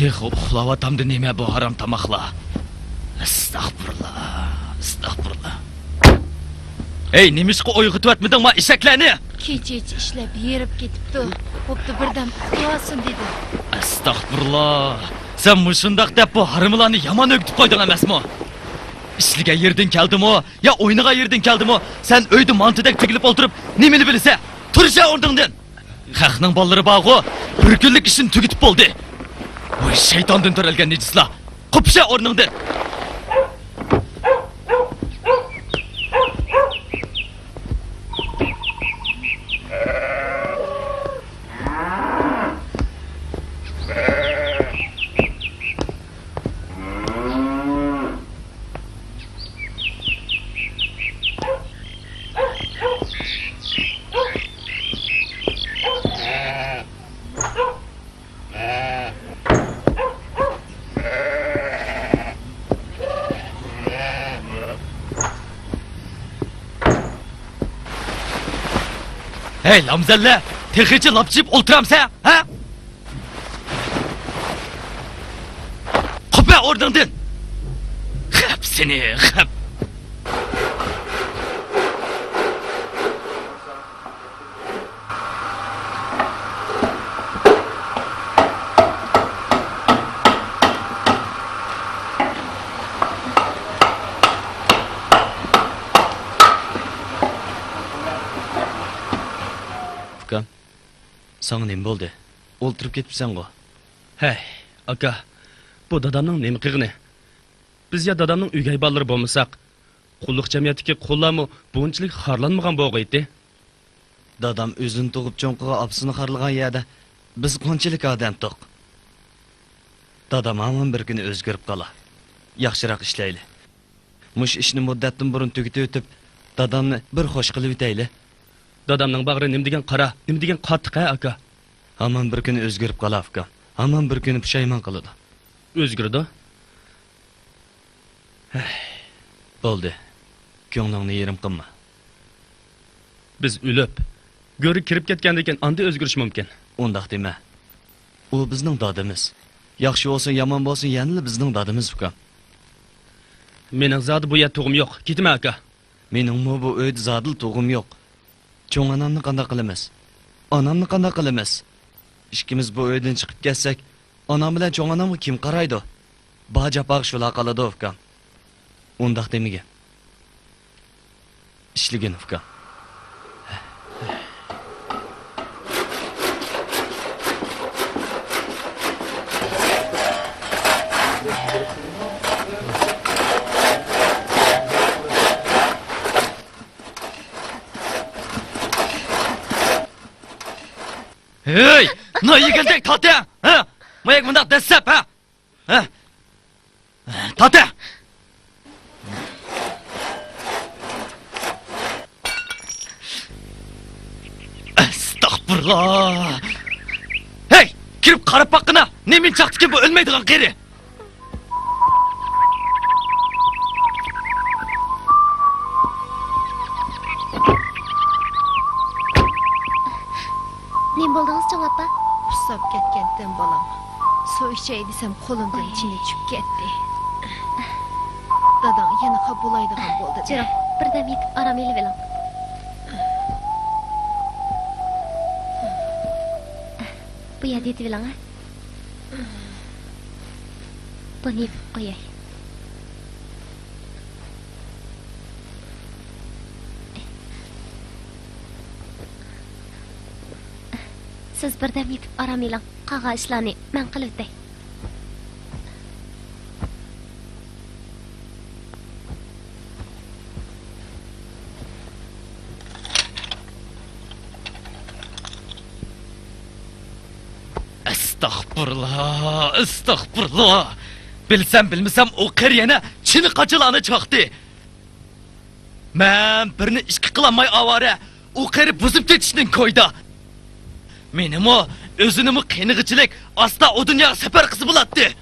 Tex uxlavatamdı neme bu haram tamakla. Estağfurullah. Estağfurullah. Ey nemişki uyg'itib etmedin ma ishaklarni? Kecha ishlab yerib ketibdi. Bo'pti birdan uxlasin dedi. Estağfurullah. Sen mushundaq deb bu harimlarni yomon o'gitib qo'yding emasmi? İşliga yerdan keldimi? Ya o'yiniga yerdan keldimi? Sen uyda mantidek tigilib o'tirib, nimani bilsa? Tursha o'rningdan. Xalqning bolalari bog'u bir kunlik ishini tugitib bo'ldi. Voy shaytondan to'ralgan nejislar. Qupsha o'rningdan. Hey lamzalla, texichi lapchib o'ltiramsa, ha? Qo'pa o'rningdan. Xap seni, xap. Sana nima bo'ldi? O'ltirib ketibsan-ku. Hey, aka. Bu dadamning nima qilg'ini? Biz ya dadamning uyga bolalari bo'lmasak, qulluq jamiyatidagi qo'llarmi bunchalik xorlanmagan bo'lg'aydi. Dadam o'zini tug'ib cho'nqiga opsini xorlagan yerda biz qanchalik odam to'q. Dadam hamon bir kuni o'zgarib qolar. Yaxshiroq ishlayli. Mush ishni muddatdan burun tugitib o'tib, dadamni bir xo'sh qilib o'tayli. Dadamning bag'ri nim degan qara, nim degan qattiq aka. Hamon bir kuni o'zgarib qolar aka. Hamon bir kuni pushaymon qiladi. O'zgardi. Bo'ldi. Ko'nglingni yerim qilma. Biz o'lib, go'ri kirib ketgandan keyin anda o'zgarish mumkin. Undaq dema. U bizning dadimiz. Yaxshi bo'lsin, yomon bo'lsin, yana bizning dadimiz uka. Mening zodi bu yer tug'im yo'q. Ketma aka. Meningmi bu uyda zodil tug'im yo'q. Cho'ng onamni qanday qilamiz? Onamni qanday qilamiz? Ikkimiz bu uydan chiqib ketsak, onam bilan cho'ng onamga kim qaraydi? Bajapaq shular qoladi ukam. Undaq demiga. Ishligin ukam. Hey, ne yıkılacak tatya? Ha? Mayak mındak desep ha? Ha? Tatya! Estağfurullah! Hey, kirip qarab baqqına, nemin çaktı ki bu ölmeydiğin geri? Ne bo'ldingiz Chong opa? Usab ketgandim bolam. Suv ichay desam qo'limdan ichine tushib ketdi. Dadam yana qabulaydigan bo'ldi. Jiroq, birdam yetib aram elib eling. Bu yerda yetib eling, ha? Buni yeb qo'yay. Siz birdam yetib aram eling. Qolgan ishlarni men qilib o'tay. Estağfurullah, estağfurullah. Bilsem bilmesem o kır yana çini kaçılanı çaktı. Men birini işki kılanmay avare, o kırı buzub ketişinin koyda. Menim o, özünümü qiyinig'ichilik asla o dunyoga safar qilib bo'latdi.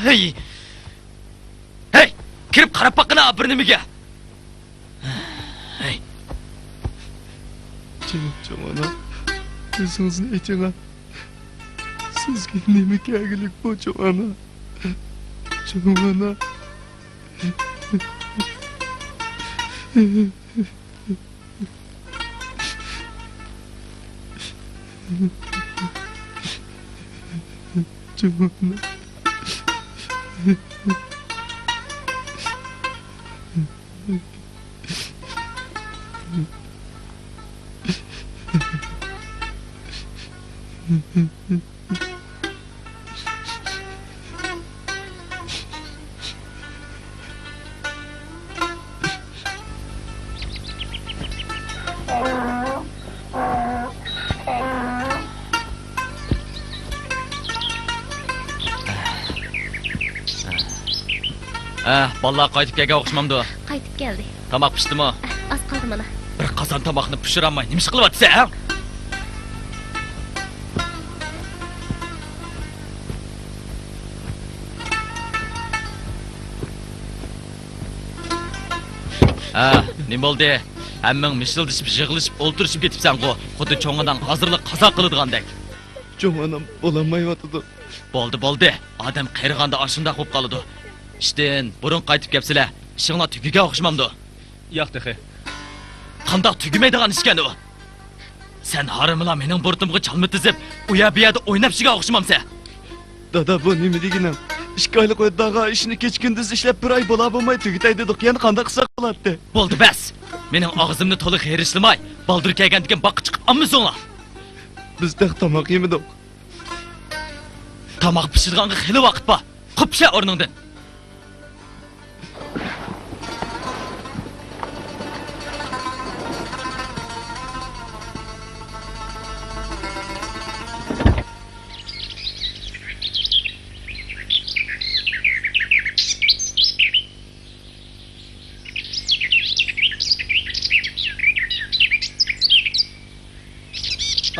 Hey! Hey! Kirib qarab baqqina bir nimaga. Hey! Chong ona, o'zingizni ayting. Sizga nima keraklik bu Jo'ana? Jo'ana. Jo'ana. Vallahi qaytib kelgan o'xshamamdi. Qaytib keldi. Tamoq pishdimi? Az qoldi mana. Bir qozon tomoqni pishirolmay nima ish qilyapsan, ha? Nima bo'ldi? Hammang mishildishib, yig'ilishib, o'ltirishib ketibsan-ku. Xuddi cho'ngadan hozirlik qazo qiladigan-dek. Jo'anam bo'lamayotdi. Bo'ldi. Odam qayrig'anda ashunda qo'yib qoladi. İşten burun qaytib kelibsizlar. Ishinglar tugiga o'xshamamdi. Yo'q dexe. Qandoq tugimaydigan ish ekan u? Sen harimlar mening burtimga chalmitizib, uya bu yerda o'ynab shiga o'xshamamsan. Dada bu nima deganim? 2 oylik o'ydaga ishni kech-kunduz ishlab bir oy bo'la bo'lmay tugitay dedik. Yana qanday qilsak bo'ladi? Bo'ldi bas. Mening og'zimni to'liq herishlamay, baldir kelgan degan boqqa chiqib olmasanglar. Bizda tomoq yemidik. Tomoq pishirganga xili vaqt bor. Qupsha o'rningdan.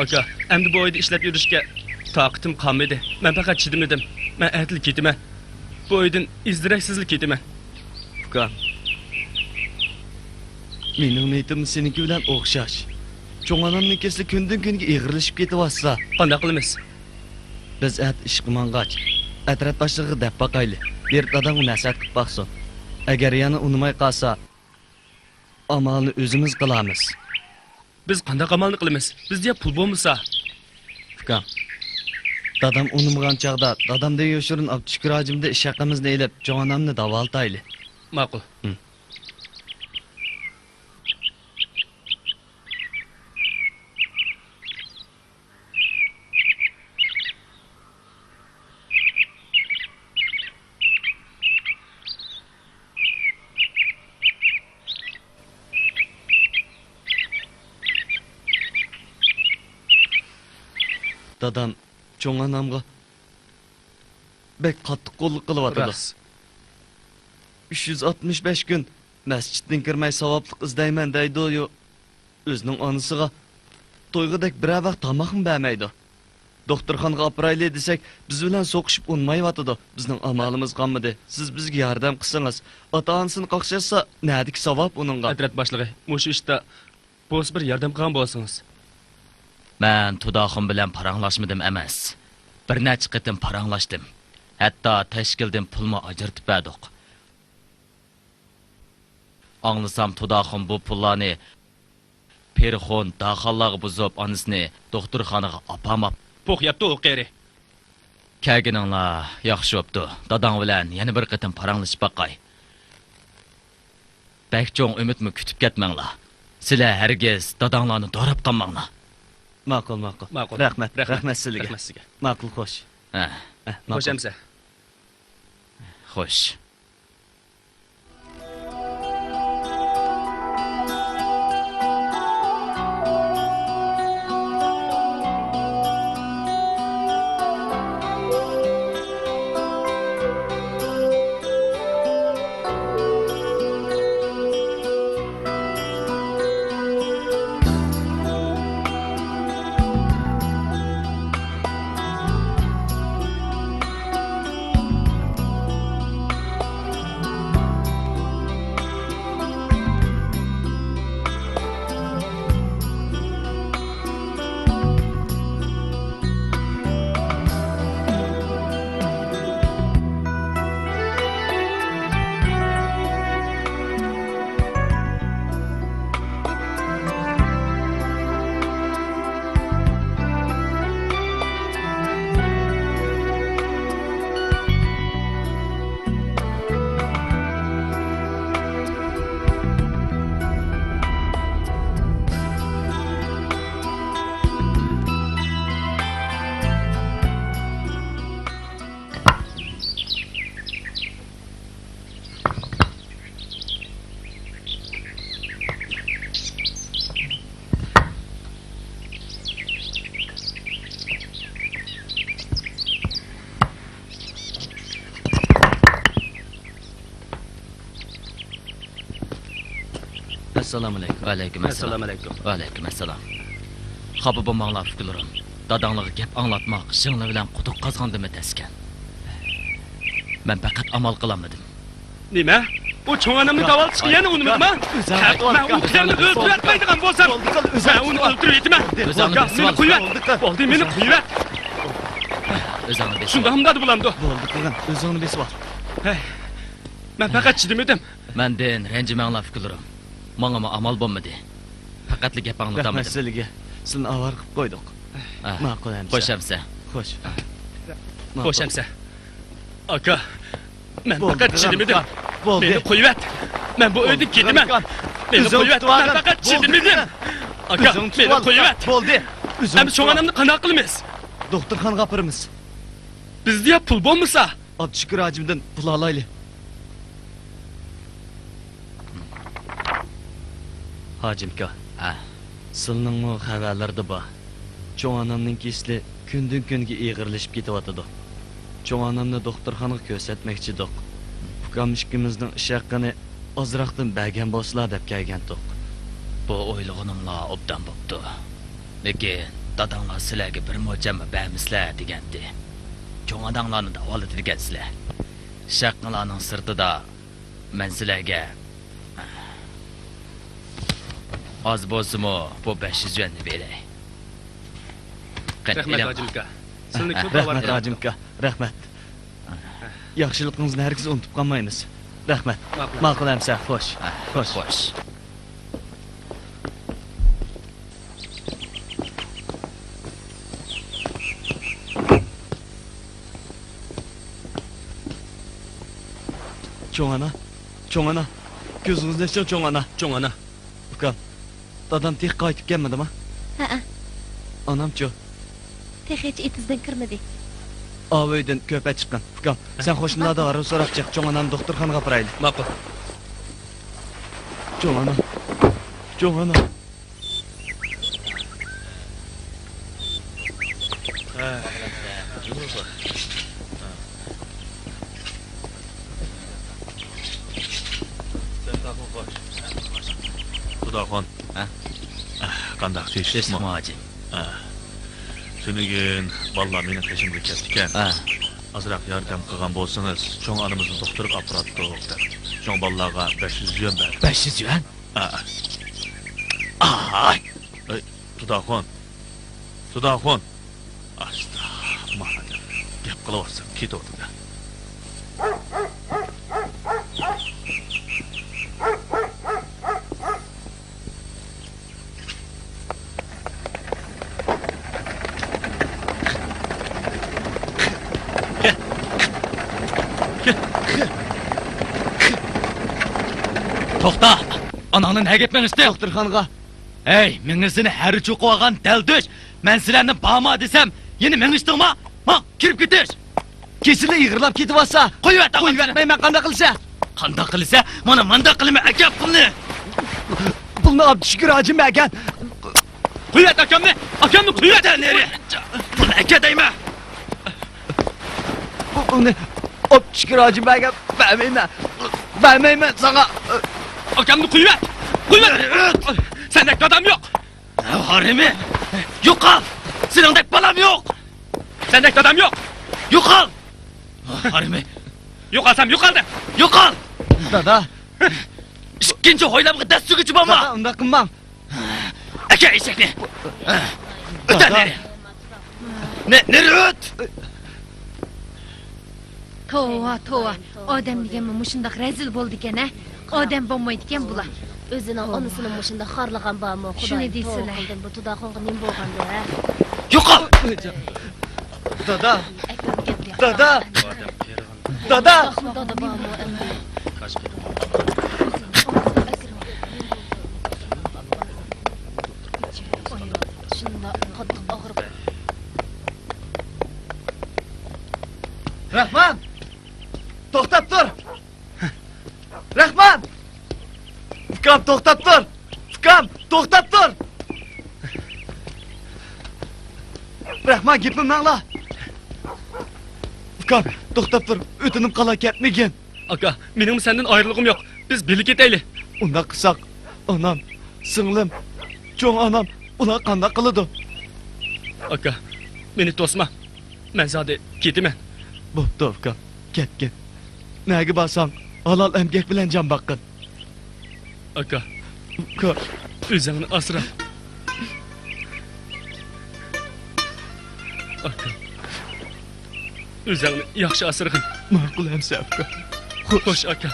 Aka, endi bu oyda ishlab yurishga toqatim qolmadi. Men faqat chidimladim. Men aytilib ketaman. Bu oydan izdiraksizlik ketaman. Uka. Mening niyatim seniki bilan o'xshash. Jo'anamning kesli kundan kunga ig'irlashib ketyapsa, Qanday qilamiz? biz ish qilmangach, atrat boshlig'i deb baqayli. Bir dadam nasihat qilib baqsin. Agar yana unimay qolsa, amalni o'zimiz qilamiz. Biz qanday amalni qilamiz? Bizda pul bo'lmasa, Uka. Dadam unimgan chaqda, dadamda yoshirin Abdushukur hojimda ish haqimizni elib, Jo'anamni davoltayli. ma'qul. Dadam Jo'anamga bek qattiq qo'llik qilyapti. Rost. 365 kun masjiddan kirmay savoblik izlayman deydi-yu, o'zining onasiga to'yg'idek bir vaqt tomoqni bermaydi. Doktorxonaga operayli desak, biz bilan so'qishib unmayotdi. Bizning amalimiz qolmadi. Siz bizga yordam qilsangiz, ota-onasini qaqshasa, nadik savob uningga. Adrat boshlig'i, mushu ishda bo'z bir yordam qilgan bo'lsangiz. Men Tudoxim bilan paranglashmadim emas. Bir necha qitim paranglashdim. Hatto tashkildan pulni ajratib berdik. Anglasam Tudoxim bu pullarni Perxon daxallarga buzib onasini doktorxonaga opamab Po'q yapti u qeri. kelganinglar yaxshi bo'pti. Dadang bilan yana bir qitim paranglashib baqay. Bakcho'ng umidmi kutib ketmanglar. Sizlar hargiz dadanglarni dorab qolmanglar. Ma'qul. Ma'qul. Rahmat sizga. Rahmat sizga. Ma'qul, xo'sh. Xo'sh amsa. Xo'sh. Assalomu alaykum. Alaykum assalom. Assalomu alaykum. Alaykum assalom. Xafa bo'lmanglar fikrlarim. Dadanglarga gap anglatmoq shingli bilan quduq qazg'andimi taskan. Men faqat amal qilamadim. Nima? O cho'ng onamni davoltishga yana unutma. Men u qizlarni o'ldirmaydigan bo'lsam, men uni o'ldirib yetaman. Meni qo'yvat. Bo'ldi, meni qo'yvat. O'zingni besib. Shunda ham dadi bo'lamdi. Bo'ldi qilgan. O'zingni besib ol. Men faqat chidim edim. Mendan ranjimanglar fikrlarim. Menga amal bo'lmadi. Faqatli gap Rahmat anglatamadim. sizlarga. Sizni avar qilib qo'ydik. Ma'qul hamsa. Qo'shamsa. Xo'sh. Qo'shamsa. Aka, men Bo'ldi, faqat chidim edim. Bo'ldi. Meni qo'yvat. Men bu uyda ketaman. Meni qo'yvat. Men faqat chidim edim. Aka, meni qo'yvat. Bo'ldi. Hem cho'ng onamni qanaqa qilamiz? Doktorxonaga gapiramiz. Bizda ham pul bo'lmasa, Abdushukur hajimdan pul olaylik. Hajimka, sizning mu xabarlarda bor. Cho'ng onamning kesli kundan kunga ig'irlashib ketyotidi. Cho'ng onamni doktorxonaga ko'rsatmoqchidik. Ukam ikkimizning ish haqqini ozroqdan bergan bo'lsalar deb kelgandik. Bu o'ylig'inimlar obdan bo'pti. Lekin dadanglar sizlarga bir mo'ljama bermislar degandi. Cho'ng odamlarni davoladi degansizlar. Shaqqalarning sirtida men sizlarga oz bo'lsa-mu bu 500 yuanni beray. rahmat hojimka. Sizni ko'p Rahmat hajimka, rahmat. Yaxshiligingizni hargiz unutib qolmaymiz. Rahmat. Ma'qul hamsa, xo'sh. Xo'sh. Xo'sh. Cho'ng ona. Ko'zingizni oching, cho'ng ona. Cho'ng ona. Ukam, dadam tek qaytib kelmadimi? Ha, Onam-chi? hech etizdan kirmadi. Avaydan ko'pa chiqqan. Ukam, sen qo'shnilarda arab so'rab chiq, cho'ng onani doktorxonaga boraylik. Ma'qul. Cho'ng ona. Cho'ng ona. Xudoxon. Qandaq Shishmi chechishmi? hoji? Shunigin bolalar mening qishimga ketdi ekan. Azroq yordam qilgan bo'lsangiz, cho'ng onamizni doktorga olib bordik deb. Cho'ng bolalarga 500 yuan ber. 500 yuan? Ay. Xudoxon. Xudoxon. Asta. Mana gap qilaversan, ketavdi. To'xta! Anangni nega etmangizdi? Doktorxonaga. Hey, mengisini har cho'qib olgan daldosh. Men sizlarni bama desam, yeni mengishdingmi? Ma, kirib ketish. Kesinli yig'irlab ketyapsa, qo'yvatmayman qanday qilsa? Qanday qilsa, mana manda qilma aka pulni. Pulni Abdushukur hajim bergan. Qo'yvat akamni qo'yvat. Neri? Pulni aka deyman. Uni Abdushukur hajim bergan. Bermayman sana. Akamni qo'yvat. Sendek adam yok. Harimi? Yo'qol. Seningdek balam yo'q. Sendek adam yok. Yo'qol. Harimi? Yo'qolsam yo'qoldim. Yo'qol. Dada. Ikkinchi hoylamga dast sug'ichi bo'lma. Dada, unda qilmam. Aka eshakni. O'tan neri? Neri o't? Tova. Odam deganmi mushundaq razil bo'ldi ekan-a? Odam bo'lmaydi ekan bular. O'zining onasini mushunda xorlagan bormi? Shuni deysilar. Bu tudoqonga nim bo'lganda, ha? Yo'qol. Dada. Dada. Dada. Dada bormi? Shunda qattiq og'rib. Rahman. To'xtab tur. Rahman. Ukam to'xtab tur. To'xtab tur. Rahman gapimni angla. Ukam to'xtab tur. O'tinib qola ketmagin. Aka, mening senden ayrılığım yok. Biz birlik eteyli. Unda qilsak Anam, singlim, cho'ng anam, ular qanday qiladi? Aka, meni to'sma. Men zodi ketaman. Bo'pti, uka. Ket. Nega borsang, halol emgak bilan jon boqqin. Aka, Uka, o'zingni asra. Aka, o'zingni yaxshi asrag'in. ma'qul hamsa, uka. Xo'sh, aka.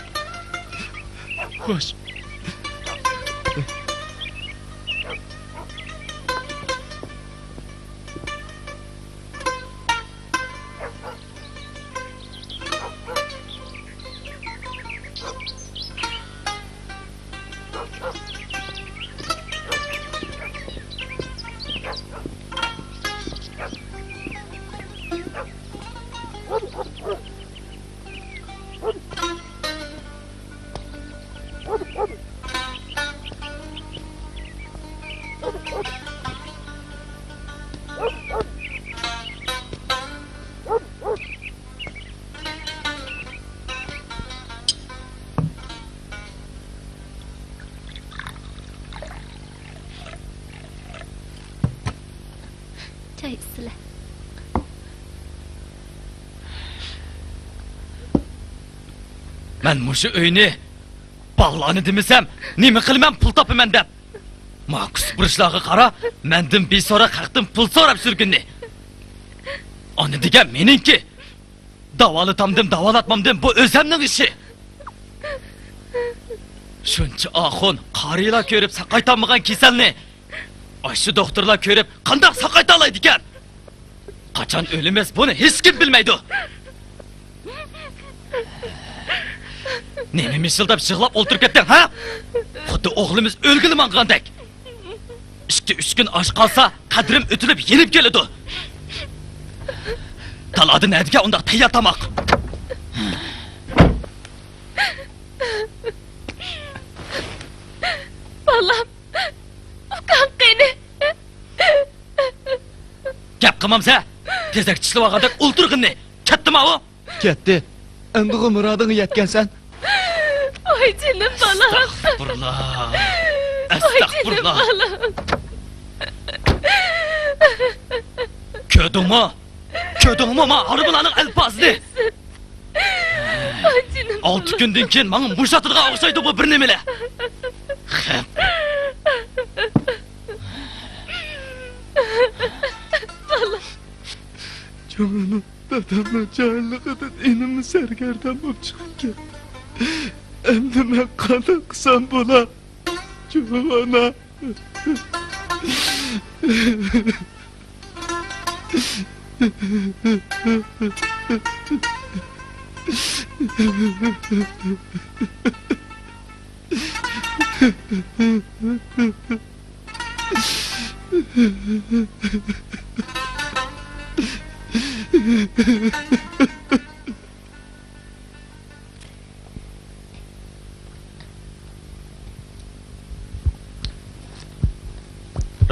Xo'sh. Choy sizlar. Men mushu uyni ballani demisem, nima qilman pul topaman deb. Ma'qus burishlarga qara, mendan besora qaqdim pul so'rab surgunni. Ani degan meningki. Davolatamdim, davolatmamdim, bu o'zimning ishi. Shuncha axun qarilar ko'rib saqaytolmagan kasalni Ayşı doktorlar ko'rib qanday saqayta oladi ekan? Qachon o'limiz buni hech kim bilmaydi. Nima mishildab yig'lab o'ltirib ketding, ha? Xuddi o'g'limiz o'lgili mangandek. 2-3 kun osh qolsa, qadrim o'tilib yenib keladi. Talada nadiga unda tayyor tamoq. Balam, ukam qani? Gap qilmamsa, tezak tishlab olgandek o'ltirg'inni. Ketdimi u? Ketdi. Endi murodingga yetgansan. Oy jinim balam. Astagfirullah. Astagfirullah. Ködüngmü ma harbılanın elpazını. Oy jinim. 6 gündən keyin manga muşatırğa oxşaydı bu bir nemele. Canım, dadamın cahilliğinden inimi sergerden bop çıkıp ketdi. Endi men qanday qilsam bo'lar? Jo'na.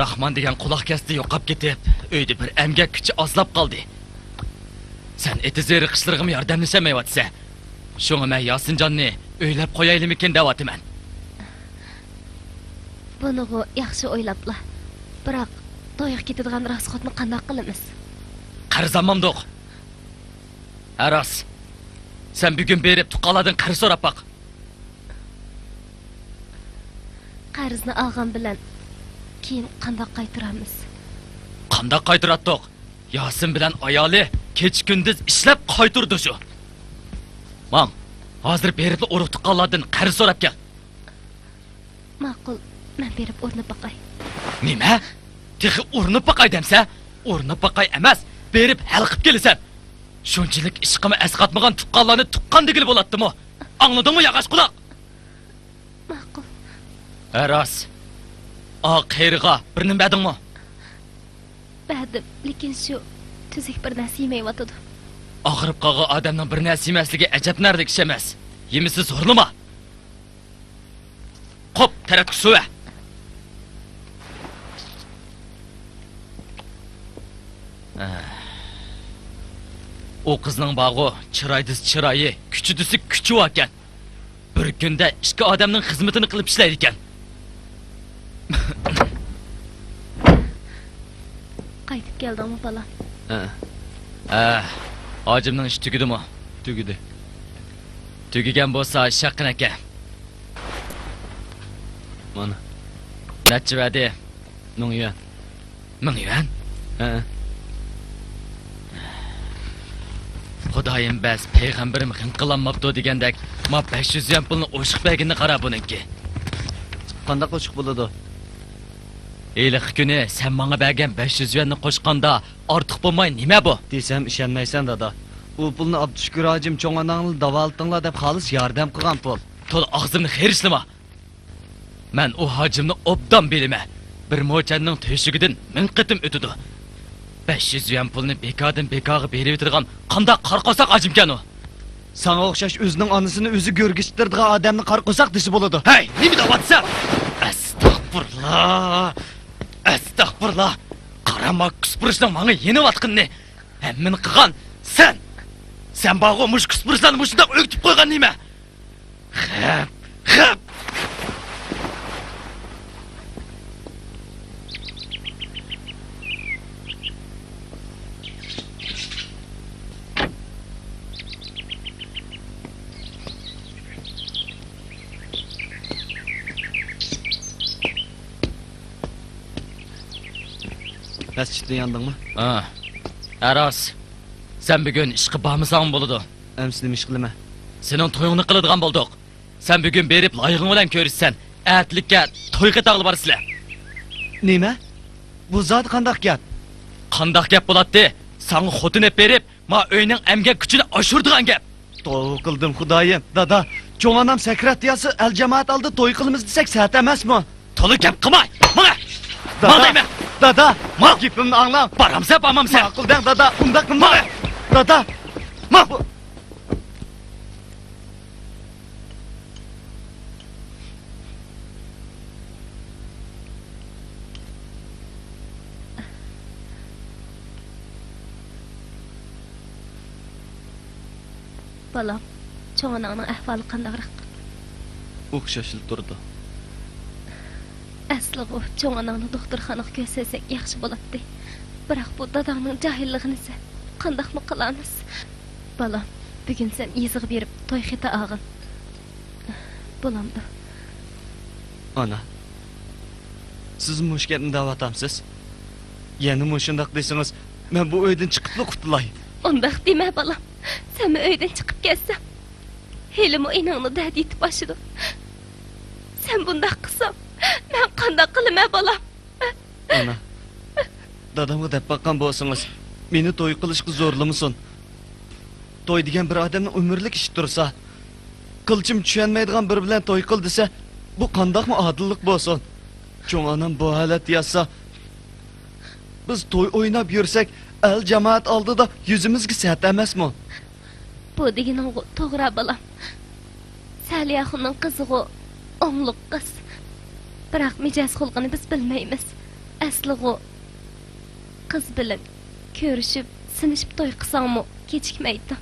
Rahman degan quloq kesdi yo'qab ketib, uyda bir emgak kuchi ozlab qoldi. Sen etizeri qishlirg'im yordamlashamayotsa, shunga men Yosinjonni o'ylab qo'yaylikmikin deyapman. Buni yaxshi o'ylabla. Biroq to'yga ketadigan rasxotni qanday qilamiz? Qarzamamdoq. Aras. Sen bugun berib tuqqaladin qarz so'rab baq. Qarzni olgan bilan keyin qanday qaytaramiz? Qanday qaytaratdiq? Yosin bilan ayoli kech kunduz ishlab qaytirdi shu. Mam, hozir berib urug' tuqqaladin qarz so'rab kel. Ma'qul, men berib o'rnib baqay. Nima? Texi urinib baqay demsa, urinib baqay emas, berib hal qilib kelasan. Shunchalik ishqimi asqatmagan tuqqanlarni tuqqan degil bo'ladimi? Angladingmi, yog'och quloq? Ma'qul. Aras. Qiyriga bir nima dedingmi? Badim, lekin shu tuzuk bir narsa yemayotdi. Og'rib qolgan odamning bir narsa yemasligi ajab narlik ish emas. Yemisiz zo'rlama. Qop, tarak suva. O qizning bog'i chiroydis chiroyi, kuchidisi kuchi ekan. Bir kunda ikki odamning xizmatini qilib ishlaydi ekan. Qaytib keldingmi bolam? Hacimning ishi tugidimi? Tugidi. Tugigan bo'lsa, shaqqin aka. Mana. Necha vadi? 1000 yuan. 1000 yuan? Xudoyim bas payg'ambarim xinqilanmabdi degandek, ma 500 yuan pulni o'shiq berginni qara buningki. Qanday qo'shiq bo'ladi? Eliq kuni sen menga bergan 500 yuanni qo'shqanda ortiq bo'lmay nima bu? Desam ishonmaysan dada. U pulni Abdushukur hojim cho'ng onangni davoltdinglar deb xolis yordam qilgan pul. To'la og'zimni xerislama. Men u hojimni obdan bilime. Bir mo'channing teshigidan 1000 qitim o'tidi. 500 yuan pulni bekardan bekarga berib o'tirgan qanday qarqosoq hojimkan u? Sana o'xshash o'zining onasini o'zi go'rgishtirdigan odamni qarqosoq desi bo'ladi. Hey, nima deyapsan? Astagfirullah. Astagfirullah. Qarama kuspurishning menga yeniyotqinni. Hammani qilgan sen. Sen bag'o mush kuspurishlarni mushundoq o'ktib qo'ygan nima? Xap. Masjidda yandingmi? Aras. Sen bugün ishqi bormasang bo'ladi. Amsi nima ish qilaman? Sening to'yingni qiladigan bo'ldik. Sen bugün berib loyig'ing bilan ko'rishsan. Atlikka to'yga tag'li borsizlar. Nima? Bu zot qanday gap? Qanday gap bo'ladi? Sana xotin berib, ma uyning emgak kuchini oshirdigan gap. To'y qildim xudoyim. Dada, cho'ng onam sekretiyasi el jamoat oldi to'y qilamiz desak sat emasmi? To'li gap qilmay. Mana. Dada, dada, ma gapimni anglang. Baramsa, bormamsa. Ma'quldan dada, unda qilma. Dada, ma Bolam, cho'ng onangning ahvoli qandayroq? o'xshashil turdi. Asli bu cho'ng onangni doktorxonaga ko'rsatsak yaxshi bo'ladi. Biroq bu dadangning jahilligini qandaqmi qilamiz? Bolam, bugun sen yezig'i berib to'y xita og'in. Bo'lamdi. Ana. Siz mushkatni da'vatamsiz. Yana mushundaq desangiz, men bu uydan chiqib qutulay. Undaq dema bolam. Sen uydan chiqib ketsan, helim o'yningni dad yetib boshidu. Sen bundaq qilsam, men qanday qilaman bolam? Ana. Dadamga deb baqqan bo'lsangiz, meni to'y qilishga zo'rlamasin. To'y degan bir odamning umrlik ishi tursa, qilchim tushunmaydigan bir bilan to'y qil desa, bu qandaqmi odillik bo'lsin? Cho'ng onam bu holat yasa, biz to'y o'ynab yursak, el jamoat oldida yuzimizga sat emasmi? Bu deganing to'g'ri bolam. Saliyaxonning qizi-ku o'ngliq qiz. Biroq mijoz xulqini biz bilmaymiz. Asli-ku qiz bilan ko'rishib, sinishib to'y qilsangmi kechikmaydi.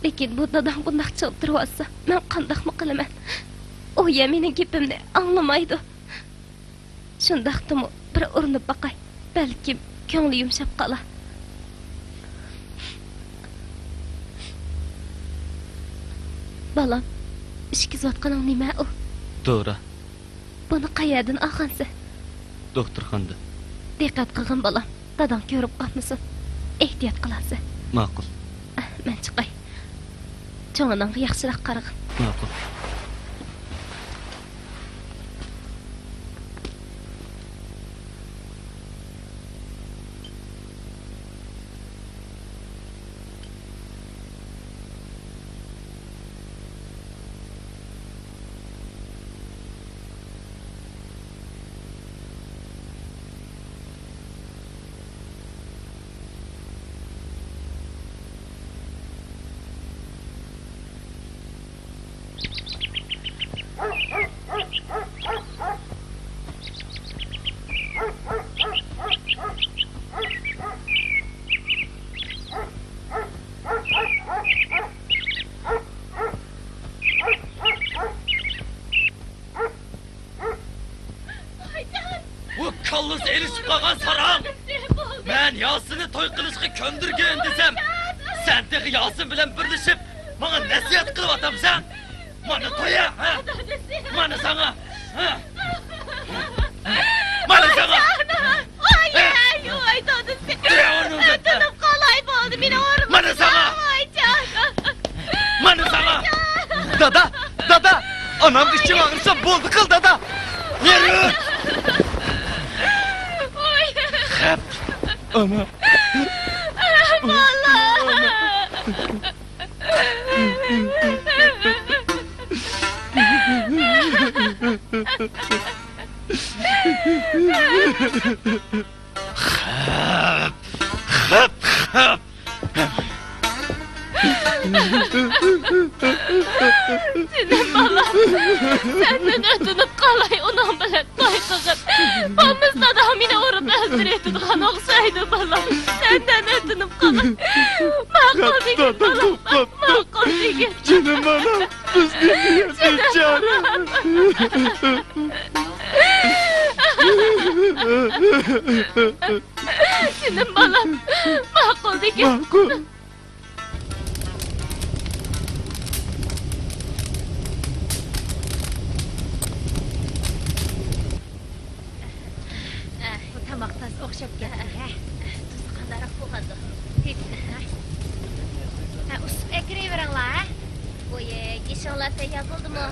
Lekin bu dadam bundaq chiltirib olsa, men qandaqmi qilaman? U ya mening gapimni anglamaydi. Shundaqdimi bir urinib baqay. Balkim ko'ngli yumshab qolar. Balam, ishkizotqaning nima u? To'g'ri. Buni qayerdan olgansiz? Doktorxonada. Diqqat qilgin balam. Dadam ko'rib qolmasin. Ehtiyot qilasiz. Ma'qul. Men chiqay. Cho'ng'ananga yaxshiroq qarag'in. Ma'qul. Bu kallız erişip kalgan sarang. Ben Yasin'i toy qilishga ko'ndirgin desam, sen de Yasin bilan birlashib, bana nasihat qilib atamsan. Mana to'ya, ha? Mana sana, ha? Mana sana. Voy dadasi. Tinib qolay bo'ldi, meni o'rnim. Mana sana. Voy jonim. Mana sana. Dada, anam içim ağrısa boldu kıl dada. Yürü. Voy. Hep. Ana. Senin balam. Senden ötünüp qalay onun bilan toy qilib. Bo'lmasa da meni urib o'ldiraydigan o'xshaydi balam. Senden ötünüp qalay. Ma'qul degan balam. Ma'qul degan. Canım anam. Biz dinliyoruz canım. Senin balam. Ma'qul degan. Makul. Bu tamoqdan o'xshab ketdi, ha? Tuz qandaroq bo'ladi. Ha, usib ekirayveringlar, ha? Voy, ishonlar tayyor bo'ldimi?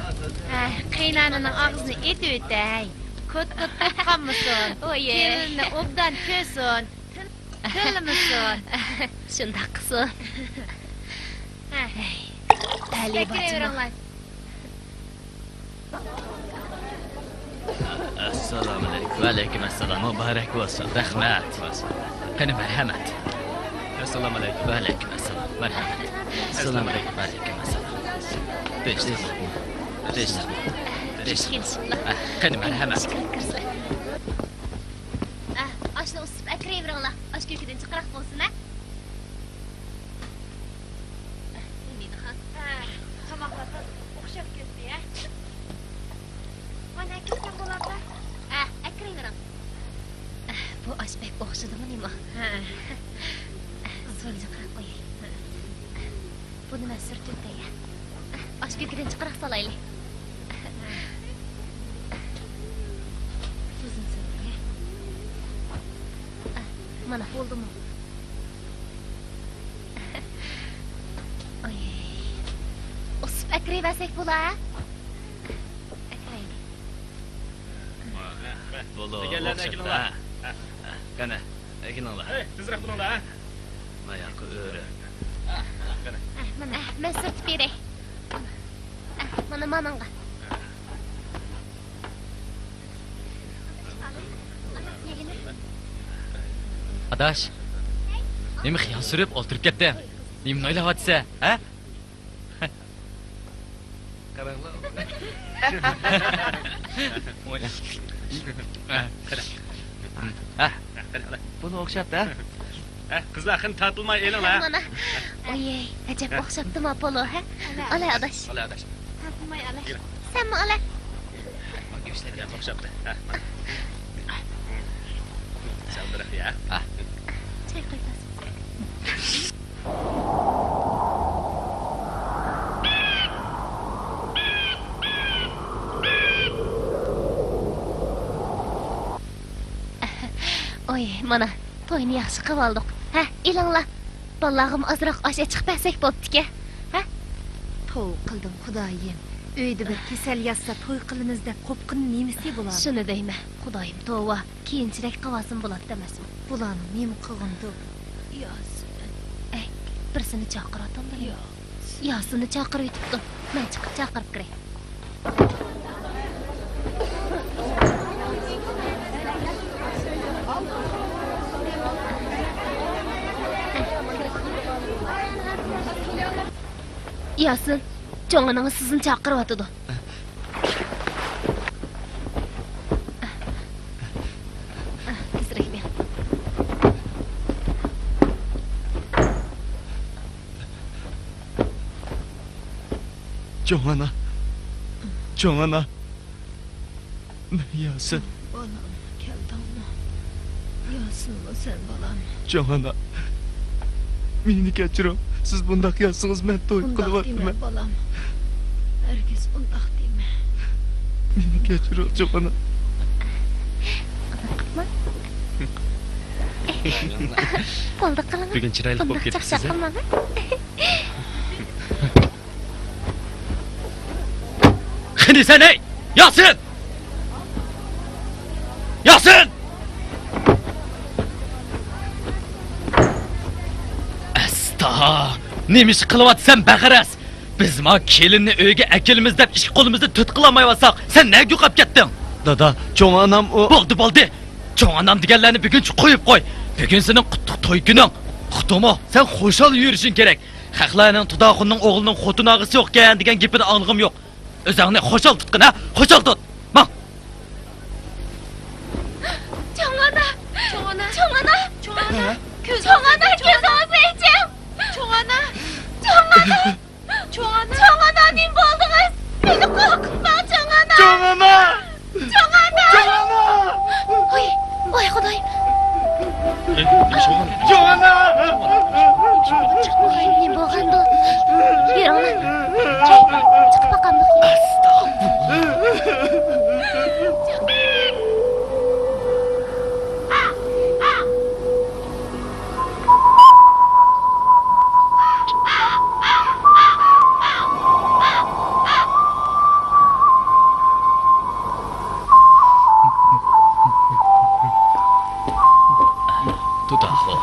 Ha, qiynanining og'zini et o'tay. Kut-kut qolmasin. Oye. Kelinni obdan ko'sin. Tilmisin. Shundoq qilsin. Ha, Tali bacım. ekirayveringlar. Assalomu alaykum. Va alaykum assalom. Muborak bo'lsin. Rahmat. Qani marhamat. Assalomu alaykum. Va alaykum assalom. Marhamat. Assalomu alaykum. Va alaykum assalom. Tinchlik. Qani marhamat. Kirsa. Oshni usib akirayveringlar. Osh ko'kidan chiqaroq bo'lsin, ha? Ha, tamoqdan o'xshab ketdi, ha? Mana ketgan bo'lardi. Akirayvering. Bu osh bek o'xshadimi nima? Ha. So'lja qarab qo'yay. Bu nima surtutda ya? Osh ko'kidan chiqaroq solaylik. Tuzini so'ray, ha? Mana bo'ldimi? Oy. Usib akirayversak bo'lar. Akiraylik. Bo'ldi. Deganlarni akilinglar. Qani, akilinglar. Hey, tezroq bo'linglar, ha? Mayoqqa o'ri. Mana men surtib beray. Mana mananga. Adash. Nima xiyol surib o'ltirib ketdi? Nima o'ylayapsa, ha? Qaranglar. Buni o'xshabdi, ha? Qizlar xin tortilmay elinglar. Mana. Oy, ajab o'xshabdimi polo, ha? Ola adash. Ola adash. Tapmay ala. Senmi ola? Ishlarga o'xshabdi. Saldiraq ya. Choy qo'yasiz. Oy, mana to'yni yaxshi qilib oldik. Ha, ilinglar. Ballag'im ozroq osh chiqib bersak bo'pti-ku. Ha? To'y qildim, xudoyim. Uyda bir kasal yatsa to'y qilamiz deb qo'pqin nemisi bo'ladi? Shuni deyman. Xudoyim tova, keyinchilik qilvasin bo'ladi demasmi? Bularni nima qilg'indi? Ey, birsini chaqiratamda. Yosini chaqirib yutibdi. Men chiqib chaqirib kiray. Yasin, cho'ngining sizni chaqiryotidi. Tezroq men. Jo'ana. Yasin. Bolam, keldingmi? Olsunmu sen balam? Çoğ ana. Meni kechiring. Siz bundaq yazsangiz men to'y Undaq qilyapman. deme balam. Herkes undaq deme. Meni kechiring, çoğ ana. Bo'ldi qilaman. Bugun chiroyli bo'lib Bundoq ketibsiz. chaqchaq qilmadi. Qani sen ey! Yasin! Yasin! Asta! Nima ish qilyapsan baqaras? Biz ma kelinni uyga akilimiz deb ish qo'limizni tut qilolmayotsak, sen nega yo'qab ketding? Dada, çoğ anam o... Bo'ldi. Cho'ng onam deganlarni buguncha qo'yib qo'y. Bugun sening qutlug' to'y kuning. Qutlug'mo, sen xo'shal yurishing kerak. Haqlarning Tudoxunning o'g'lining xotin og'isi yo'qkan degan gapini anglim yo'q. O'zingni xo'shal tutqin, ha? Xo'shal tut. Mang. 정원아, 정원아, 정원아, 정원아, 정원아, 교사선생님, 정원아, 정원아, 정원아, 정원아님 болдыңыз. Мені қорқытпа, 정원아. Çoğ ana! 정원아. Ой, ой, құдайым. Çoğ ana! Ой, не болғанды. Беріңіз. Шығып бақамдық. Tudoxun.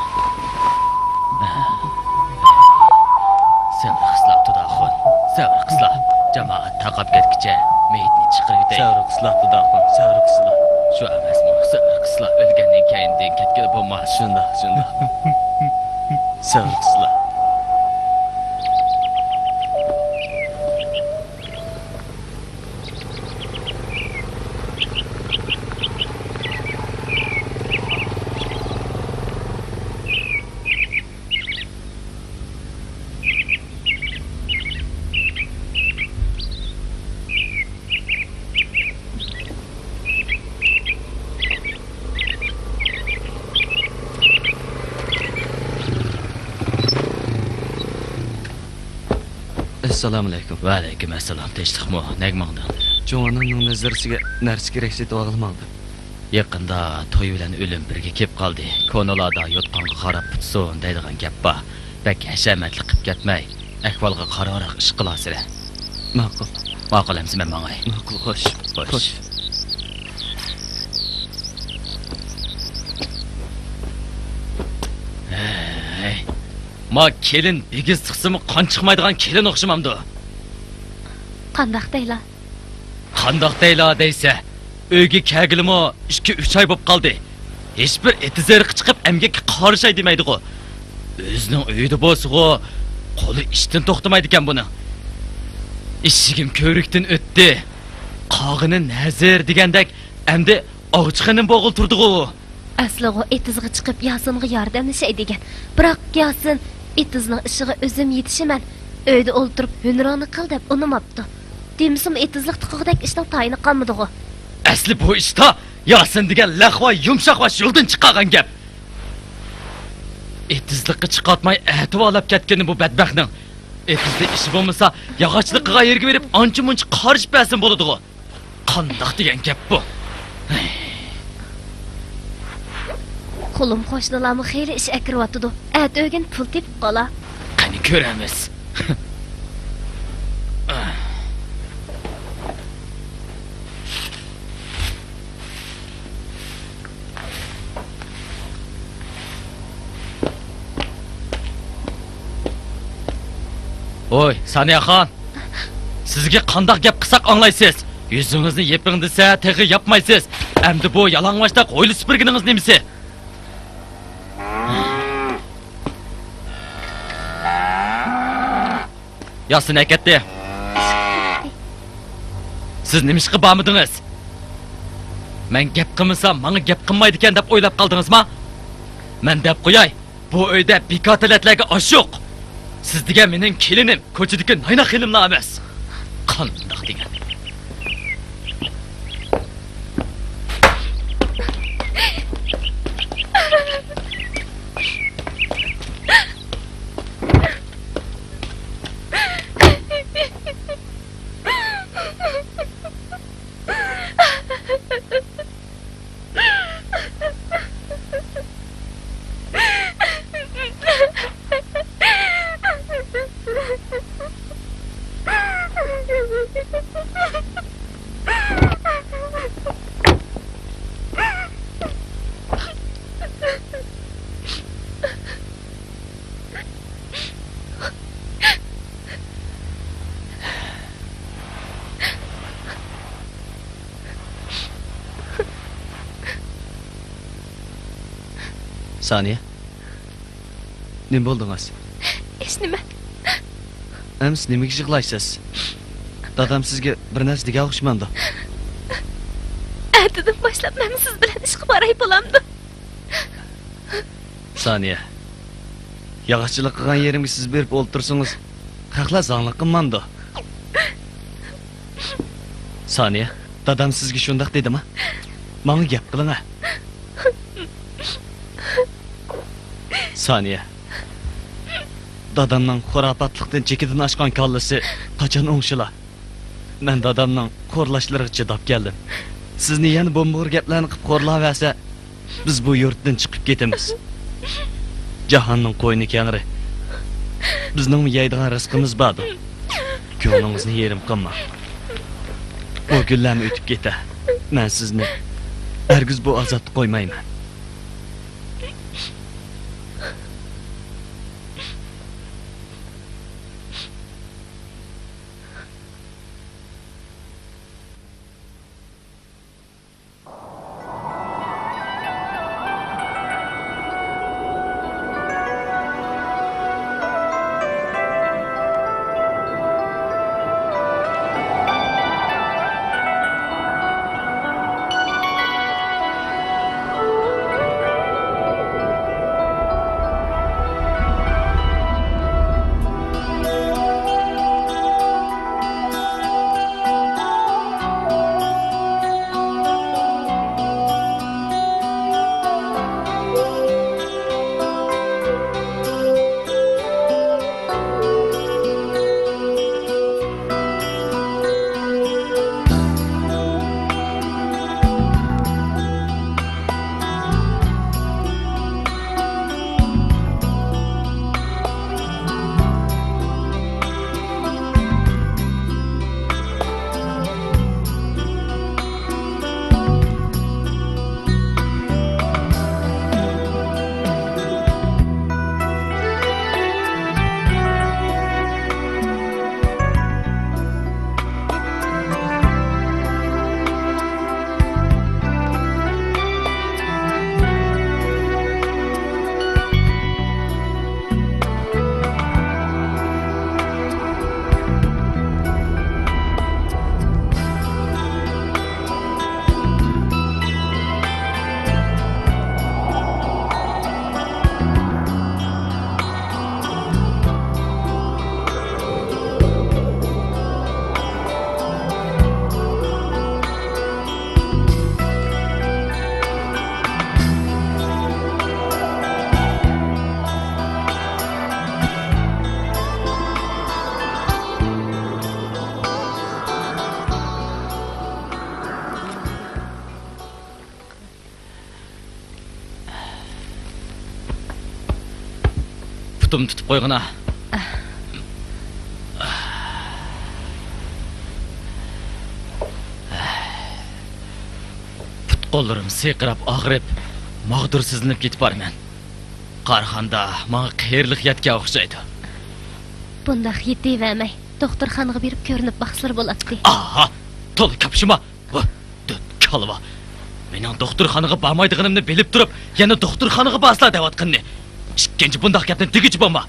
Sabr qilslar Tudoxun. Sabr qilslar. Jamoat taqab ketguncha meyitni chiqarib yutay. Sabr qilslar Tudoxun, sabr qilslar. Shu emasmi? Sabr qilslar. O'lgandan keyin ketgan bo'lmas. Shundoq. Sabr qilslar. Assalomu alaykum. Va alaykum assalom. Tinchlikmi? Nagmangdan. Çoğ anamning nazarisiga narsa kerak deb og'ilmadi. Yaqinda to'y bilan o'lim birga kelib qoldi. Ko'nalarda yotqonga qarab tutsin deydigan gap bor. Bak hashamatli qilib ketmay, ahvolga qarorroq ish qilasizlar. Ma'qul. Ma'qulamsiz men mangay. Ma'qul, xo'sh. Xo'sh. Hey. Ma kelin bigiz chiqsimi qon chiqmaydigan kelin o'xshamamdi. Qandaq deyla. Qandoq deyla deysa, uyga kelgilimi 2-3 oy bo'lib qoldi. Hech bir etizerqi chiqib emgakka qarishay demaydi-ku. O'zining uyida bo'lsa-ku, qo'li ishdan to'xtamaydi ekan buni. Ishigim ko'rikdan o'tdi. Qog'ini nazir degandek, endi og'chiqanim bo'g'il turdi-ku. Asliga etizga chiqib Yasinga yordamlashay degan. Biroq Yasin etizning ishiga o'zim yetishiman. Uyda o'ltirib hunroni qil deb unimabdi. Demsim etizlik tiqig'idek ishning tayini qolmadi-ku. Asli bu ishda Yasin degan laqva yumshoq va yo'ldan chiqqan gap. Etizlikqa chiqatmay ativolab ketgani bu badbaxtning. Etizli ishi bo'lmasa, yog'ochliqiga yerga berib, ancha-muncha qarishib bersin bo'ladi-ku. Qandoq degan gap bu? Qo'lim qo'shnilarni xeyli ish akiryotdi. At o'gin pul tepib qola. Qani ko'ramiz. Oy, Saniyaxon. Sizga qandoq gap qilsak anglaysiz? Yuzingizni yeping desa, teg'i yapmaysiz. Endi bu yalang'ochda qo'yli supurginingiz nimasi? Yasin akatdi. Siz nima ish qilib bormidingiz? Men gap qilmasam, menga gap qilmaydi ekan deb o'ylab qoldingizmi? Men deb qo'yay, bu uyda bekotalatlarga osh yo'q. Siz degan mening kelinim, ko'chadagi nayna xilimlar emas. Qandoq degan? Saniye. Nima bo'ldingiz? Hech nima. Siz nimaga yig'laysiz? Dadam sizga bir narsa degan o'xshamadi. Ertadan boshlab men siz bilan ishga boray bo'lamdi. Saniye. Yağışçılık qilgan yerimga siz berib o'ltirsangiz, haqlar zanglik qilmandi. Saniye, dadam sizga shundoq dedimi? Menga gap qiling. Saniye. Dadamning xurofotlikdan chekidan oshgan kallasi qachon o'ngshila? Men dadamning qo'rlashlariga chidab keldim. Sizni yana bo'mbo'r gaplarni qilib qo'rlaversa, biz bu yurtdan chiqib ketamiz. Jahonning qo'yni kengri. Bizning yeydigan rizqimiz bor. Ko'nglingizni yerim qilma. Bu kunlarni o'tib keta. Men sizni hargiz bu azobga qo'ymayman. Putum tutib qo'yg'ina. Put qo'llarim seqirab og'rib, mag'dursizlanib ketib borman. Qaraganda menga qiyirlik yetga o'xshaydi. Bundaq yetavermay, doktorxonaga berib ko'rinib baxslar bo'ladi. Aha, to'la kapshima. Kalva. Mening doktorxonaga bormaydiganimni bilib turib, yana doktorxonaga borslar deyotganni. Ikkinchi bundaq gapni tegichi bo'lma.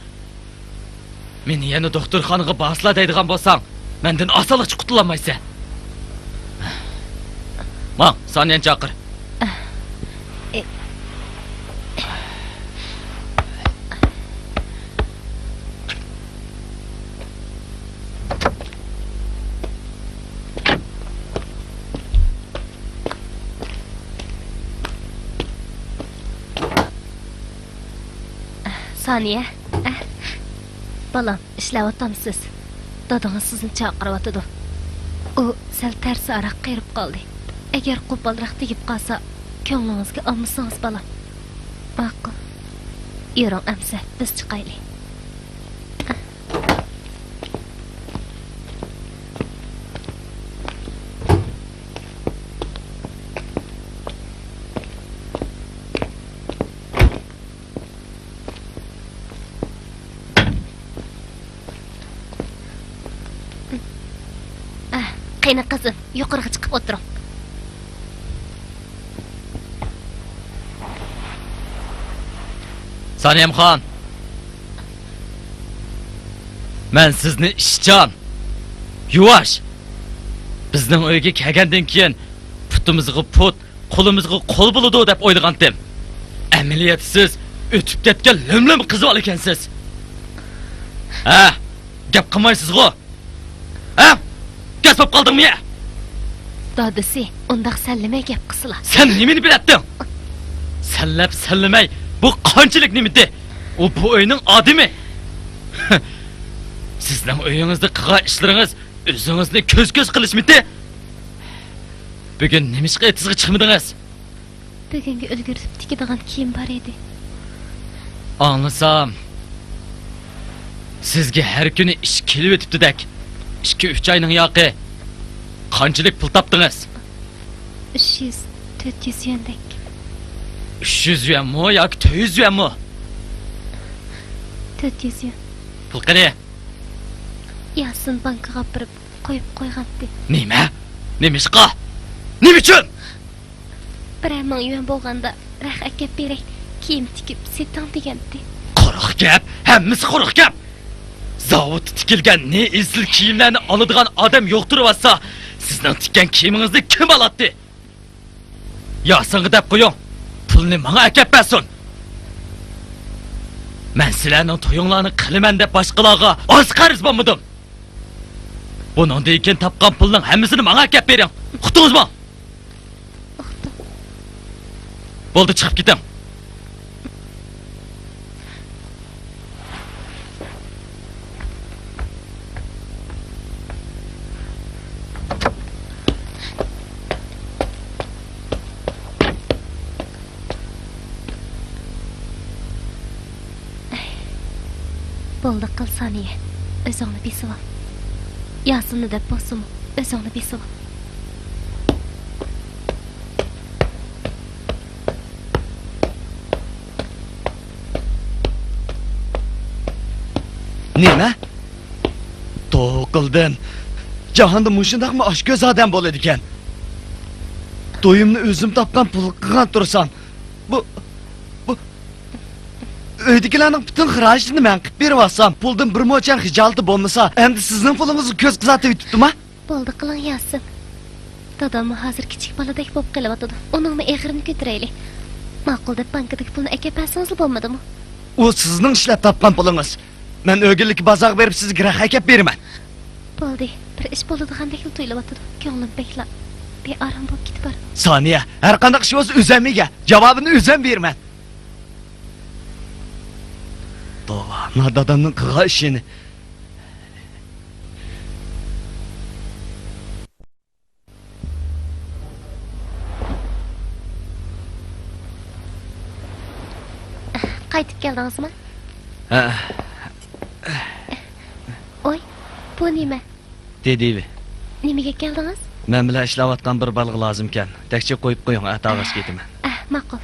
Meni yana doktorxonaga borslar deydigan bo'lsang, mendan osonlikcha qutulamaysan. Ma, Saniyan chaqir. Saniye. Balam, ishlayaptamsiz. Dadangiz sizni chaqiryotdi. U sal tarsi araq qirib qoldi. Agar qo'polroq tegib qolsa, ko'nglingizga olmasangiz balam. Ma'qul. Yuring amsa, biz chiqaylik. Qani qizim, yuqoriga chiqib o'tiring. Saniyamxon. Men sizni ishchan, yuvash. Bizning uyga kelgandan keyin putimizga put, qo'limizga qo'l bo'ladi deb o'ylagandim. Amaliyatsiz o'tib ketgan limlim qiz bor ekansiz. Ha, gap qilmaysiz-ku. Ha? Gasp qoldingmi? Dadisi, undaq sallama gap qilsila. Sen nimani bilatding? Sallamay, bu qanchalik nimidi? U bu uyning odimi. Sizning uyingizda qilgan ishlaringiz o'zingizni ko'z qilishmidi? Bugun nima ishga etizga chiqmadingiz? Bugungi ulgurib tikadigan kiyim bor edi. Anlasam, sizga har kuni ish kelib o'tibdi-dak. 2-3 oyning yoqi. Qanchalik pul topdingiz? 300-400 yuandek. 300 yuanmi yoki 400 yuanmi? 400 yuan. Pul qani? Yasin bankaga borib qo'yib qo'ygandi. Nima? Nima ishqa? Nima uchun? 1000 yuan bo'lganda rax akab beray, kiyim tikib setan degandi. Quruq gap, hammasi quruq gap. Zavod tikilgan ne izil kiyimlarni oladigan odam yo'qtirib-olsa, sizning tikkan kiyimingizni kim oladi? Yasinga deb qo'ying. Pulni menga akab bersin. Men sizlarning to'yinglarni qilaman deb boshqalarga oz qarz bo'lmadim. Buningdan keyin topgan pulning hammasini menga akab bering. Uqdingizmi? Uqdim. Bo'ldi, chiqib keting. Bo'ldi qil Saniya. O'zingni besib ol. Yasinni deb bo'lsin, o'zingni besib ol. Nima? To'qildim. Jahonda mushundaqmi oshko'z odam bo'ladi ekan. To'yimni o'zim topgan pul qilgan tursam, bu uydagilarning butun xarajatini men qilib berib olsam, puldan bir mo'chan hijalti bo'lmasa, endi sizning pulingizni ko'z qizatib yutibdimi? Bo'ldi qiling Yasin. Dadamni hozir kichik boladek bo'lib qelyapti. Uningni eg'irini ko'taraylik. Ma'qul deb bankadagi pulni akab bersangiz bo'lmadimi? U sizning ishlab topgan pulingiz. Men o'g'illik bozor berib sizga rax akab beraman. Bo'ldi. Bir ish bo'ladigandek tuyulyapti. Ko'nglim bekla. Bearam bo'lib ketib bor. Saniya, har qanday ish bo'lsa o'zimiga, javobini o'zim beraman. To'g'ri, dadamning qilgan ishini Qaytib keldingizmi? Ha, Oy, bu nima? dedivi. Nimaga keldingiz? Men bilan ishlayotgan bir balıq lozim ekan. Tekchi qo'yib qo'ying, atog'ish ketaman. Ma'qul.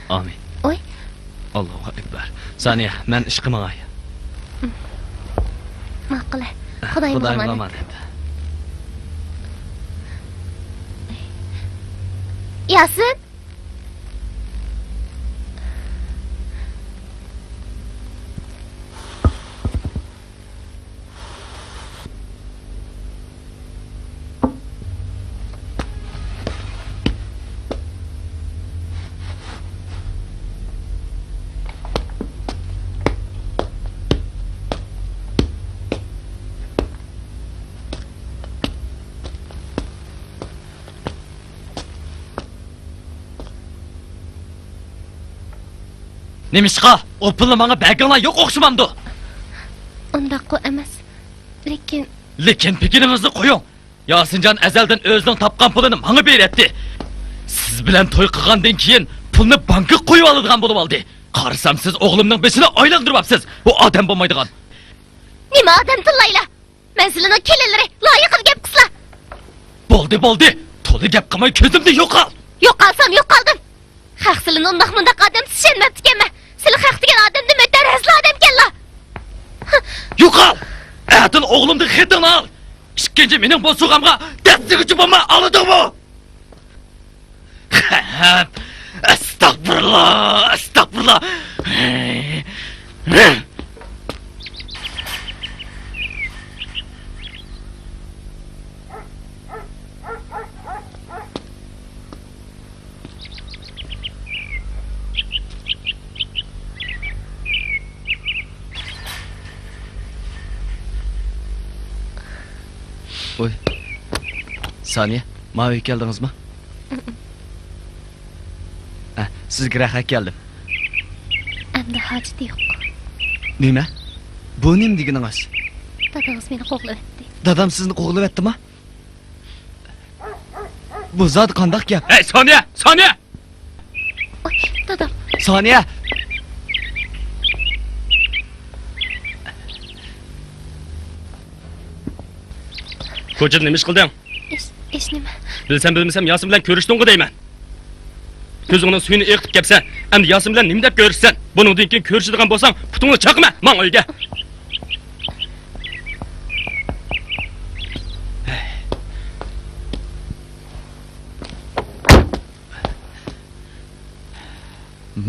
Amin. Oy. Allohu akbar. Saniya, men ish qilmay. Ma'qul. Xudoyim omonat. Yasin. Nemishqa, o pulni menga berganlar yo'q o'xshamamdi. Undaqqa emas. Lekin pikiringizni qo'ying. Yasinjon azaldan o'zining topgan pulini menga beradi. siz bilan to'y qilgandan keyin pulni bankka qo'yib oladigan bo'lib oldi. Qarasam siz o'g'limning beshini oylantiribsiz. Bu odam bo'lmaydigan. Nima odam tillayla? Manzilining kelinlari loyiqil gap qisla. Bo'ldi. To'la gap qilmay ko'zimni yo'qol. Yo'qolsam yo'qoldim. Haqsilini undaq mundaq odam tushunmabdi ekanman. Sizlar haq degan odamni mutarrazli odam ekanlar. Yo'qol. Atil o'g'limning xetini al. Ikkinchi mening bu sug'amga dastig'ichi bo'lma, oladingmi? Astagfirullah. Oy. Saniye, mavi geldiniz mi? Sizga rahmat keldim. Endi hojati yo'q. Nima? Bu nim deganingiz? Dadangiz meni qo'g'layapti. Dadam sizni qo'g'layaptimi? Bu zot qandoq gap? Ey, Soniya! Oy, dadam. Saniye. Ko'chada nima ish qilding? Ish nima? Bilsam Yasin bilan ko'rishdingmi deyman. Ko'zingning suyini eqitib kelsan, endi Yasin bilan nima deb ko'rishsan? Buningdan keyin ko'rishadigan bo'lsang, putingni chaqma, men uyga.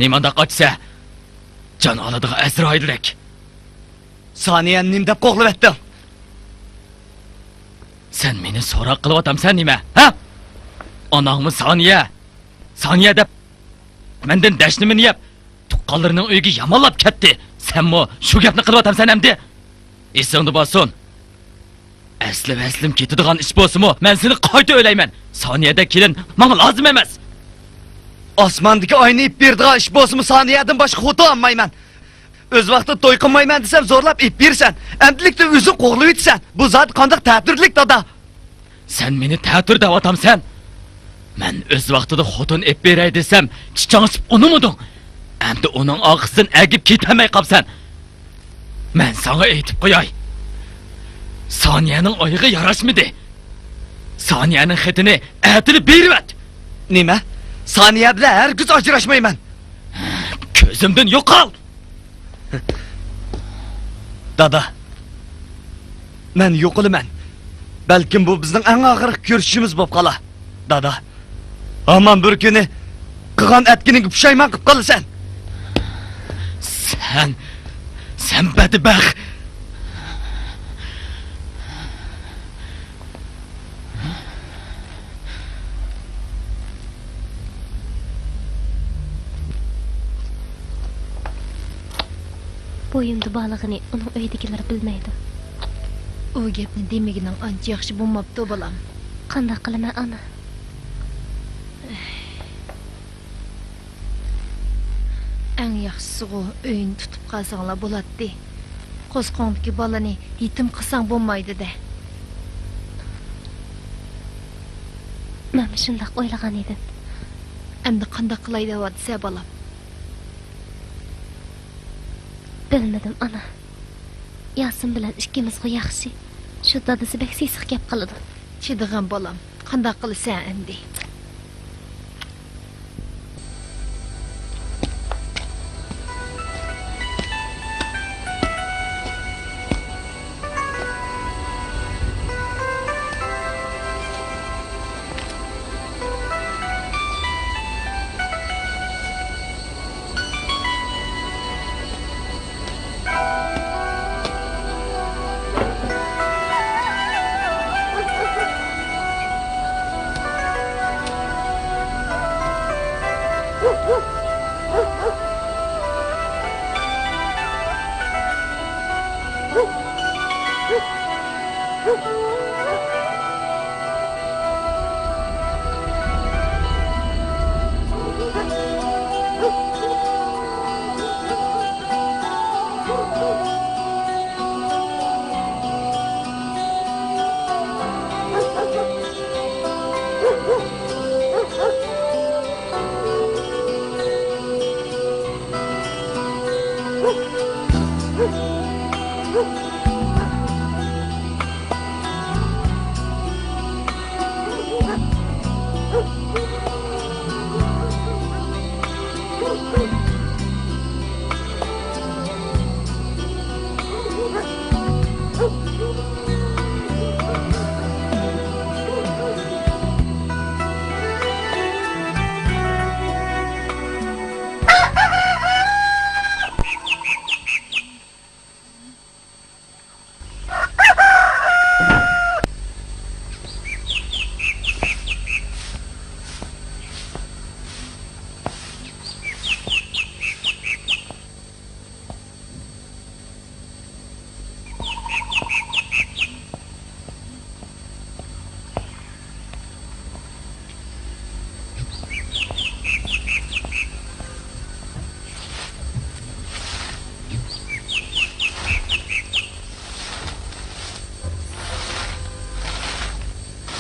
Nimanda qochsa, jon oladigan Azroildek. Saniye nim deb qo'g'layapti. Sen meni so'roq qilyapsan nima? Ha? Onangmi Saniya deb mendan dashnimni yeb, tuqqanlarining uyiga yamonlab ketdi. Senmi shu gapni qilyapsan endi? Esingni bo'lsin. Aslim ketadigan ish bo'lsa-mu, men seni qayta o'ylayman. Soniyada kelin menga lozim emas. Osmondagi oyni ip berdigan ish bo'lsa-mu, Saniyadan boshqa xoto olmayman. O'z vaqtida to'y qilmayman desam, zo'rlab ip bersan. Endilikda o'zing qo'g'lab etsan. Bu zot qanday ta'tirlik dada? Sen meni ta'tir deyapsan. Men o'z vaqtida xotin ip beray desam, chichangishib unumuding. Endi uning og'isidan agib ketmay qolsan. Men sana aytib qo'yay. Soniyaning oyiga yarashmadi. Soniyaning xetini atilib berib. Nima? Saniya bilan hargiz ajrashmayman. Ko'zimdan yo'qol. Dada. Men yo'qolaman. Balkim bu bizning eng oxirgi ko'rishimiz bo'lib qolar. Dada. Aman bir kuni qilgan atkining pushaymon qilib qolasan. Sen badbaxt. Bo'yimda balig'ini uning uydagilar bilmaydi. U gapni demagining ancha yaxshi bo'lmabdi, bolam. Qanday qilaman, ana? Eng yaxshisi uyni tutib qolsanglar bo'ladi. Qo'zqondagi bolani yetim qilsang bo'lmaydi-da. Men shunday o'ylagan edim. Endi qanday qilay deyapti, bolam? Bilmadim, ana. Yasin bilan ikkimizga yaxshi. Shu dadasi bek sesiq gap qiladi. Chidigan bolam, qanday qilsan endi?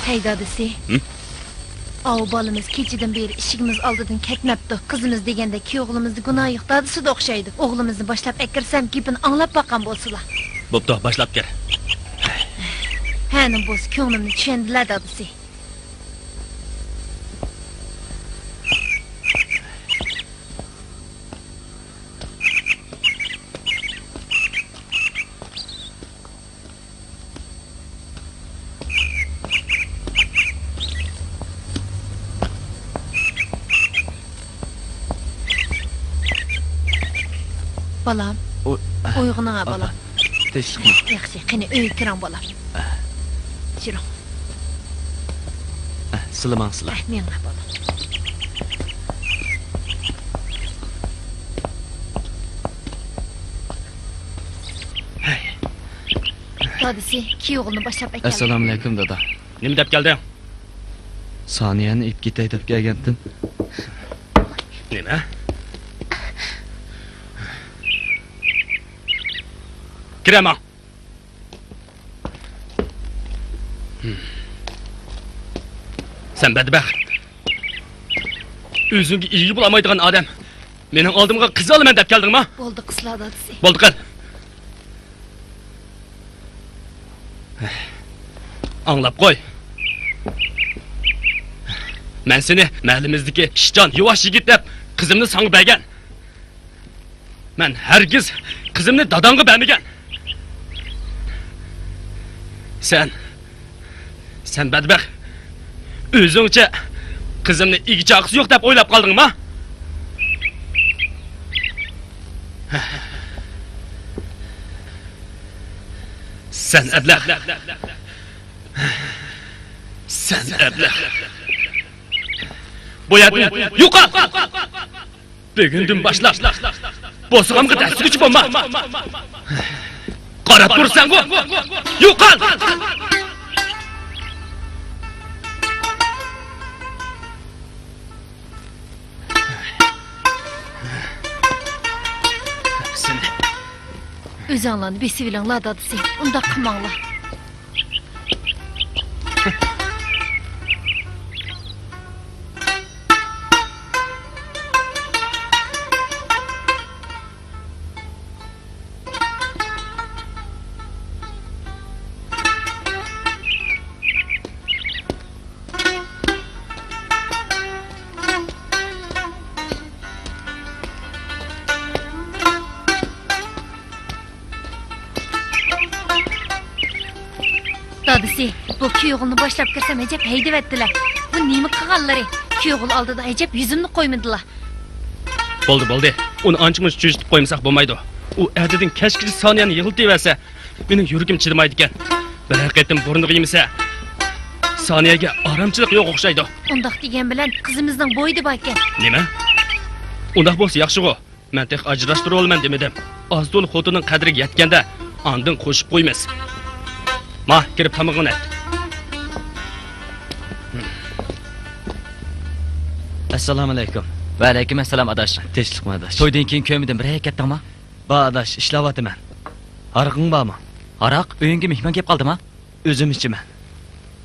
Hey dadısı. Hı? Av balımız keçiden beri işigimiz aldıdan ketmepti. Kızımız degende ki oğlumuzda günah yok dadısı da okşaydı. Oğlumuzni başlap ekirsem gipini anlap bakan bolsula. Boptu, başlap ger. Hänim boz könglimni tushundilar dadısı. Balam, uyg'una balam. Teşekkür. Yaxshi, qani uyga kiram balam. Jiring. Sılaman sıla. Menga balam. Dadısı, kuyog'ini boshlab aytgan. Assalomu alaykum dada. Nima deb kelding? Soniyani ip ketay deb kelgandim. Nima? Kiraman. Sen bedbaxt. O'zingga ilgi bo'lmaydigan odam. Mening oldimga qiz olaman deb keldingmi? Bo'ldi qizlar dadısı. Bo'ldi qil. Anlab qo'y. Men seni mahallamizdagi ishjon, yuvosh yigit deb qizimni sanga bergan. Men hargiz qizimni dadangga bermagan. Sen badbaxt. O'zingcha qizimni igichaqisi yo'q deb o'ylab qoldingmi? Sen ablah. Sen ablah. Bu yerdan yo'qol. Bugundan boshlab bo'sg'amga dasturchi bo'lma. Qarab tursan bu. Yo'qol. Özünlərini besivilənlər dadısı. Unda qımaqla. Dadısı, bu kuyog'ulni boshlab kirsam ajab haydavatdilar. Bu nima qilganlari? Kuyog'ul oldida ajab yuzimni qo'ymadilar. Bo'ldi. Uni ancha-muncha cho'chitib qo'ymasak bo'lmaydi. U ertadan kechgacha soniyani yig'iltaversa, mening yuragim chidamaydi ekan. Bir haqiqatan burniga yemasa, soniyaga oromchilik yo'q o'xshaydi. Undaq degan bilan qizimizning bo'yida bor ekan. Nima? Undaq bo'lsa yaxshi-ku. Men tek ajrashtirib olman demadim. Ozdul xotining qadriga yetganda, andin qo'shib qo'ymas. Ma, kirib tamog'ini ayt. Assalomu alaykum. Va alaykum assalom adash. Tinchlikmi adash? To'ydan keyin ko'midim bir harakatdingmi? Ba adash, ishlavyapman. Harqing bormi? Aroq uyingga mehmon kelib qoldimi? O'zim ichaman.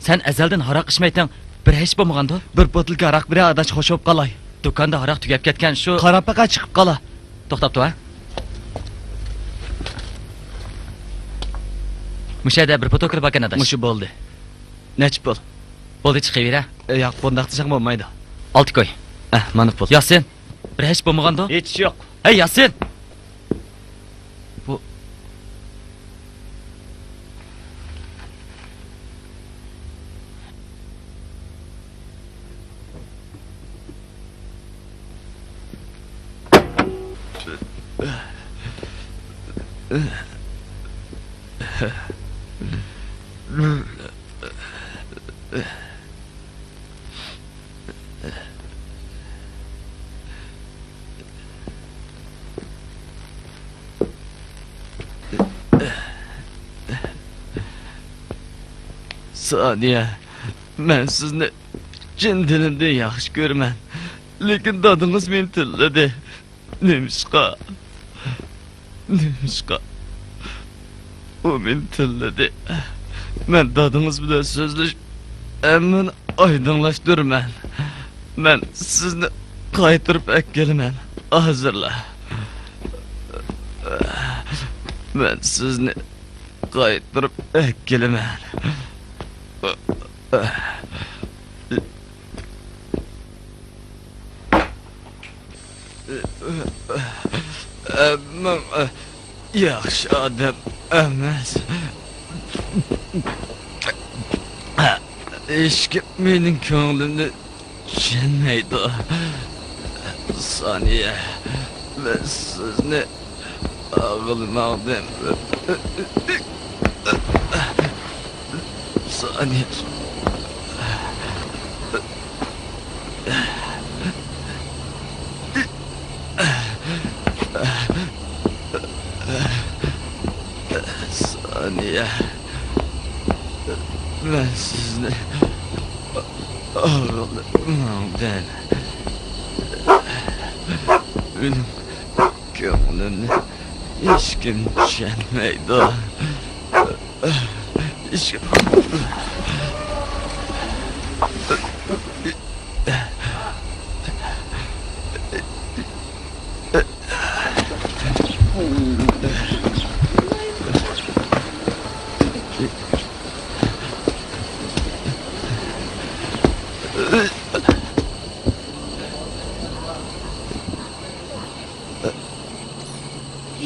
Sen azaldan aroq ichmaysan, bir hech bo'lmaganda? Bir botilka aroq bir adash xo'sh bo'lib qolay. Do'konda aroq tugab ketgan shu. Qarapaqa chiqib qola. To'xtab tur. Mushada bir protokol bo'lgan adash. Mushi bo'ldi. Nech pul? Bo'ldi chiqavera. Yo'q, bundoq desang bo'lmaydi. 6 qo'y. Mana pul. Yasin. Bir hech bo'lmaganda? Hech yo'q. Hey Yasin. Bu Saniye, ben sizni chin dilimdan yaxshi ko'raman. Lekin dadingiz meni tilladi. Nemishqa? O meni tilladi. Men dadingiz bilan so'zlash Әмін айдыңлаштырман. Мен сізні қайтырып әккелімен. Hazırla. Ben sizni qaytırıp әккелімен. Әмім yaxşı adam emas. Eşkim mening ko'nglimni tushunmaydi. Saniye, ben sizni ağılmadım. Saniye. Saniye. Ben sizni ağılmadım. Benim gönlümü hiç kim düşenmeydi. Hiç kim...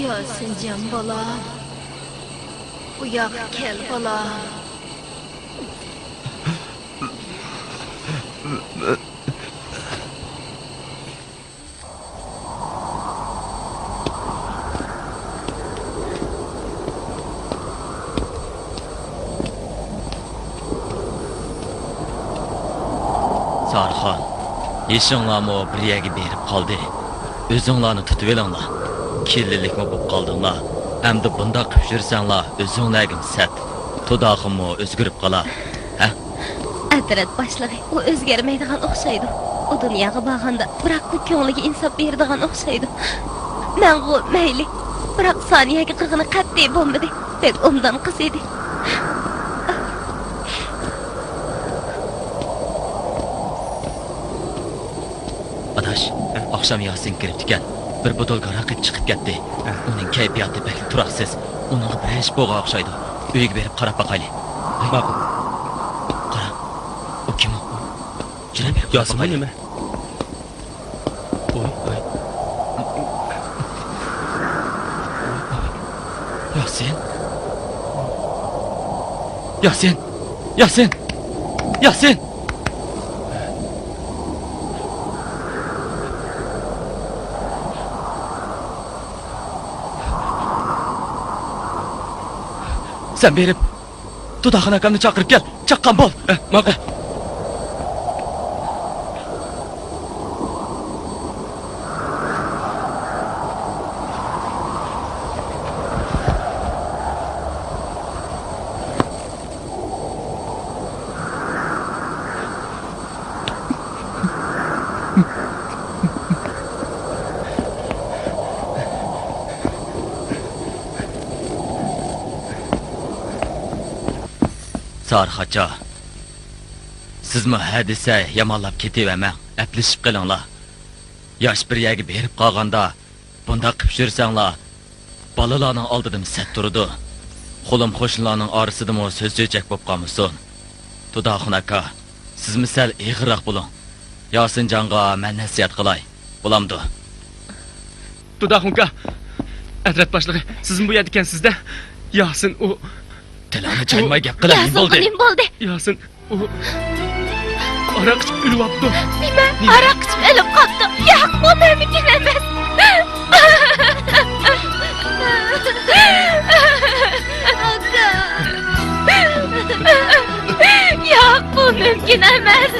Yasincan balam, uyak kel balam. Sarxon, yeshinglarmi bir yerga berib qoldi. O'zinglarni tutib olinglar. Kirlilikmi bo'lib qoldinglar. Endi bunda qilib yursanglar, o'zinglarga sat. Tudoqimmi o'zgarib qolar. Ha? Adrat boshlig'i, u o'zgarmaydigan o'xshaydi. U dunyoga borganda, biroq bu ko'ngliga insof beradigan o'xshaydi. Men bu mayli, biroq soniyaga qilg'ini qat'iy bo'lmadi. Bek undan qiz edi. Adash, akşam Yasin kirib ekan. Bir botol aroq chiqib ketdi. Uning kayfiyati pek turaqsiz. Uningga bir ish bo'lgan o'xshaydi. Uyga berib qarab boqaylik. Ma'qul. Qara. U kim u? Jurab Yasin nima? Oy. Yasin. Yasin. Yasin. Yasin. Sen berip Dudağın akamni chaqirib kel. Chaqqan bo'l. Ma'qul. Sarxacha. Sizmi hadisa yamanlab ketavermang. Aplashib qilinglar. Yosh bir yerga berib qolganda, bunda qilib yursanglar, balalarning oldidan sat turdi. Qo'lim qo'shnilarning orasidami so'z cho'chak bo'lib qolmasin. Tudoqin aka, sizmi sal ig'roq bo'ling. Yosinjonga men nasihat qilay. Bo'lamdi. Tudoqinka. Adrat boshlig'i, siz bu yerda ekansizda. Yasin u Tilani chaymay gap qilaman bo'ldi. Nim bo'ldi. Yasin u aroq ichib o'lyapti. Nima? Aroq ichib o'lib qoldi. Yo'q, bu mumkin emas. Yo'q, bu mumkin emas.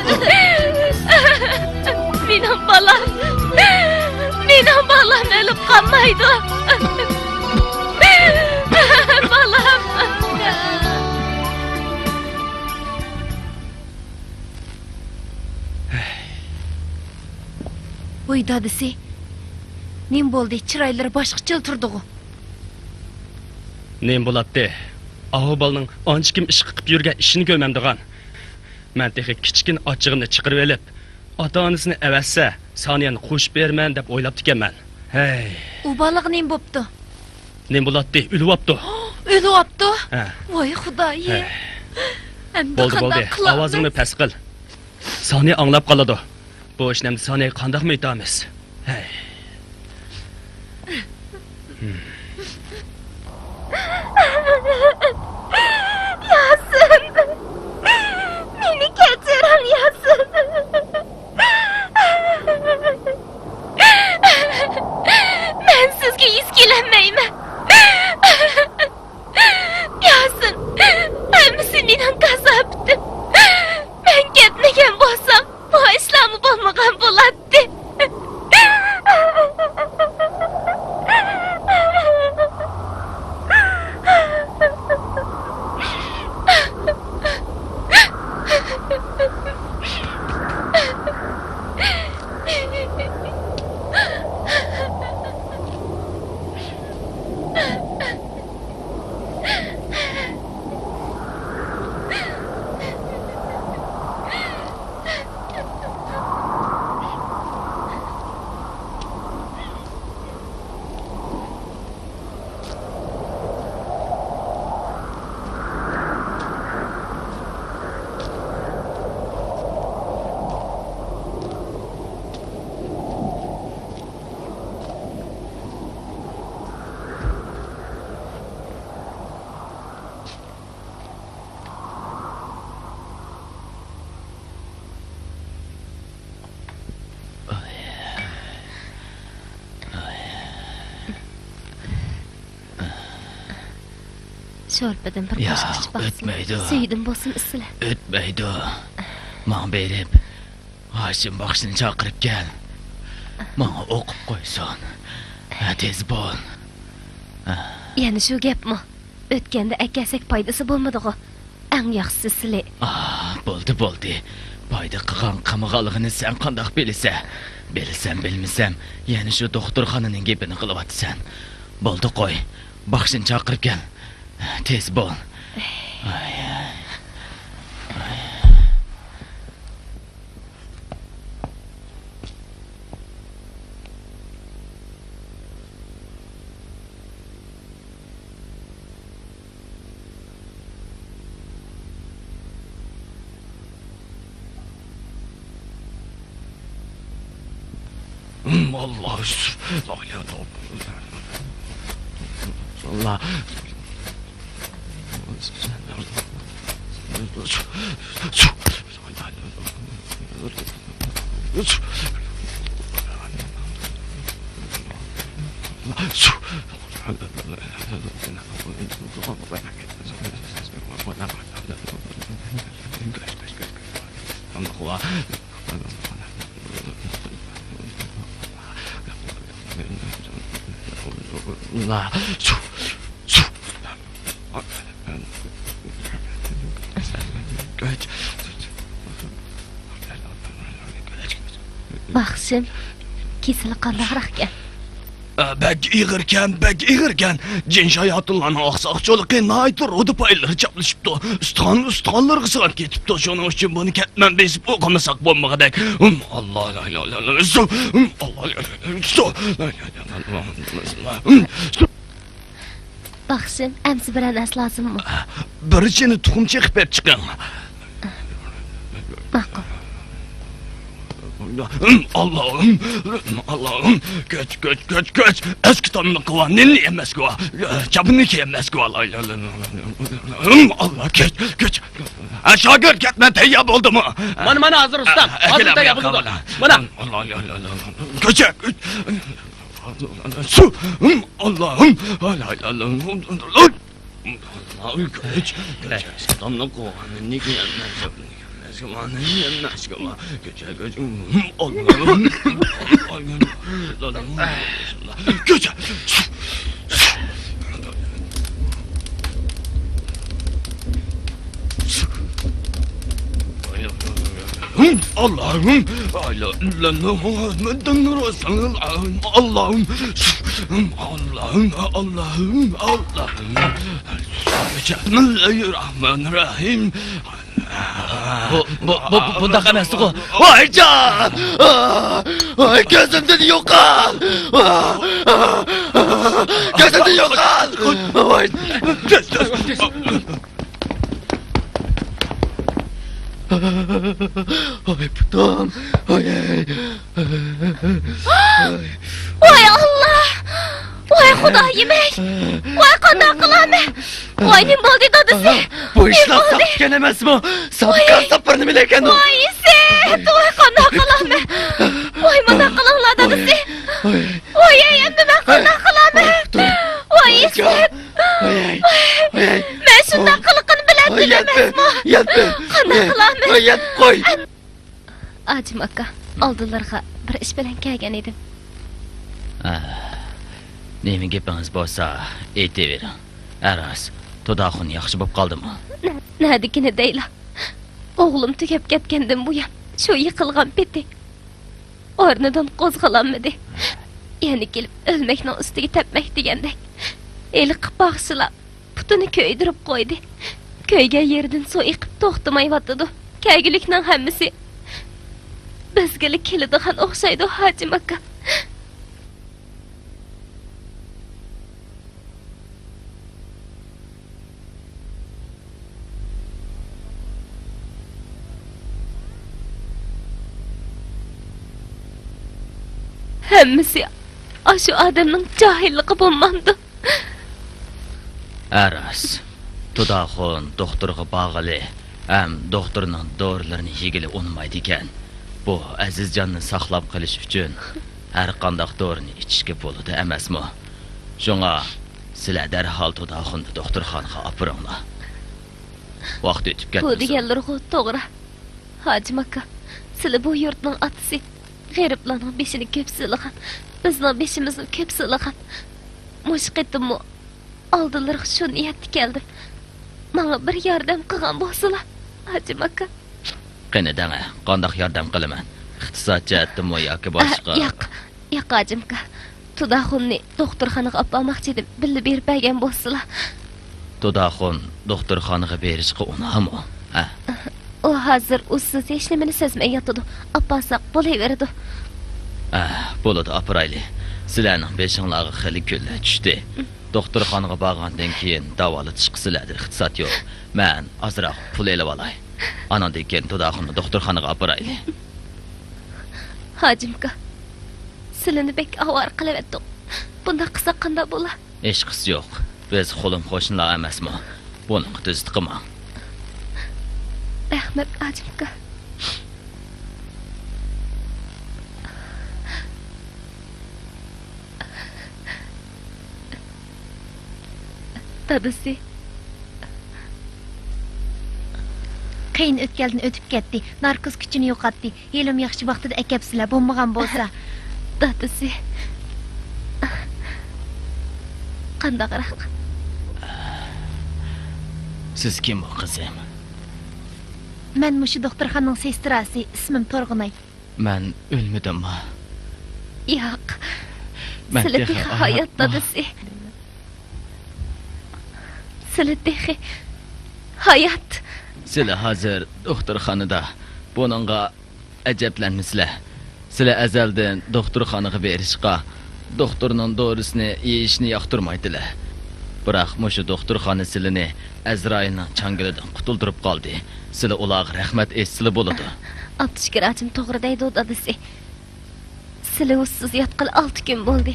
Mening balam o'lib qolmaydi. Balam. Voy dadisi, nim bo'ldi, chiroylari boshqacha turdi-ku. Nem bo'ladi? Ahu balning ancha kim ish qilib yurgan ishini ko'rmamdigan. Men texi kichkin ochig'imni chiqirib elib, ota-onasini avassa, Soniyani qo'shib berman deb o'ylabdi ekanman. Hey, U baliq nim bo'pti? nim bo'latdi, o'lyapti. O'lyapti? Ha. Voy xudoyim. Endi Bo'ldi, qanday qilamiz? Ovozingni past qil. Soniya anglab qoladi. Bu ishni Soniyaga qanday aytamiz? Hey. Yasin. Meni kechiring, Yasin. Men sizga izgilanmayman. Yasin, hammasi mening g'azabim. Men ketmagan bo'lsam, bu ishlarni bo'lmagan bo'ladi. Şorpadan bir Ya, boşqacha baxsın. ötmeydi. Suydim bo'lsin isla. O'tmaydi. Men berib, Hoshim baxshini chaqirib kel. Menga o'qib qo'ysin. Tez bo'l. Yana shu gapmi? O'tganda akasak foydasi bo'lmadi-ku. Eng yaxshisi sizlar. Bo'ldi. Foyda qilgan qamag'alig'ini sen qandoq bilasan? Bilsam bilmasam, yana shu doktorxonaning gapini qilyapsan. Bo'ldi qo'y. Baxshini chaqirib kel. Tez bo'l. Allah. Allah. Baxshim, kesili qandoqroq ekan? Bek ig'irkan. Jin hayotlarning oqsoqchiligi naytir o'di paylar chaplashibdi. Ustonlarga sig'ib ketibdi. Shuning uchun buni ketman besib o'qimasak bo'lmagadek. Allah. Baxshim, amsi bir nas lozimmi? Birichini tuxum chekib berib chiqing. Ma'qul. Allah'ım, göç. Eski tanrı kıva, nilli yemez kıva, çapını ki yemez kıva. Allah, göç. Şagir ketme teyyab oldu mu? Mana hazır ustam. Hazır tayyor bo'ldi. Mana. Allah. Göç. Su. Allah'ım. Göç. Eski tanrı kıva, nilli yemez kıva. Allah'ım, Bismillahirrahmanirrahim. Bundoq emas-ku. Voyjon! Voy, ko'zimdan yo'qol! Ko'zimdan yo'qol! Voy! Voy, putum. Voy. Voy Allah! Voy Xudoyim-ey! Voy qanday qilaman? Voy nima bo'ldi dadasi? Bu ishlar sapgan emasmi? Sapgan sapir nima ekan u? Voy Iset! Voy qanday qilaman? Voy mana qilinglar dadasi. Voy endi nima qanday qilaman? Voy Iset! Voy. Men shunday qiliqini biladim emasmi? Yatdi. Qanday qilaman? Voy, yat qo'y. Ajim aka, oldinlarga bir ish bilan kelgan edim. Nima gapingiz bo'lsa, aytavering. Aras, To'daxun yaxshi bo'lib qoldimi? Nadikini deyla. O'g'lim tugab ketgandan buyon shu yiqilgan peti. O'rnidan qo'zg'alanmadi. Yana kelib o'lmakning ustiga tepmak degandek. Eli qipaqsila putini ko'ydirib qo'ydi. Ko'ygan yerdan suv iqib to'xtamayotdi. Kaygulikning hammasi bizga keladigan o'xshaydi Hajim aka. Hammasi shu odamning johilligi bo'lmamdi. Aras, To'daxun doktorga bog'ili, ham doktorning dorilarini yegili unmaydi ekan. Bu Azizjonni saqlab qolish uchun har qanday dorini ichishga bo'ladi emasmi? Shunga sizlar darhol To'daxunni doktorxonaga olib boringlar. Vaqt o'tib ketdi. Bu deganlar to'g'ri. Hajim aka, sizlar bu yurtning otasi. G'ariblarning beshini ko'p silagan, bizning beshimizni ko'p silagan. Mushqitimmi oldinlarga shu niyatda keldim. Menga bir yordam qilgan bo'lsalar, Hajim aka. Qani danga, qanday yordam qilaman? Iqtisod jihatdami yoki boshqa? Yo'q Hajim aka. To'daxunni doktorxonaga olib bormoqchi edim. Billi berib bergan bo'lsalar. To'daxun doktorxonaga berishga unami? Ha. O hozir usiz hech nimani sezmay yotadi. Oppasoq bo'laveradi. Bo'ladi, aprayli. Sizlarning beshinglarga xili kunlar tushdi. Doktorxonaga borgandan keyin davolatish qiladi, iqtisod yo'q. Men ozroq pul elib olay. Anandan keyin To'daxunni doktorxonaga aprayli. Hajimka, sizlarni bek avar qilaverdim. Bunda qilsa qanday bo'lar? Hech qis yo'q. Biz qo'lim qo'shnilar emasmi? Buni tuzit qilma. Rahmat Hajimka. Dadasi. Qiyin o'tgandan o'tib ketdi. Narkoz kuchini yo'qotdi. Yelim yaxshi vaqtida akapsizlar bo'lmagan bo'lsa. Dadasi. Qandaqroq? Siz kim bu qizim? Men mushu doktorxonaning sestrasi, ismim To'rg'inay. Men o'lmadimmi? Yo'q. Sizlar hayot dadasi. Sizlar hayot. Sizlar hozir doktorxonada. Buningga ajablanmisizlar. Sizlar azaldan doktorxonaga berishqa, doktorning dorisini yeyishni yoqtirmaydilar. Biroq mushu doktorxona sizlarni Azroilning changilidan qutuldirib qoldi. Sizlar ularga rahmat aytsizlar bo'ladi. Abdushkirajim to'g'ri deydi dadasi. Sizlar usiz yotqil 6 kun bo'ldi.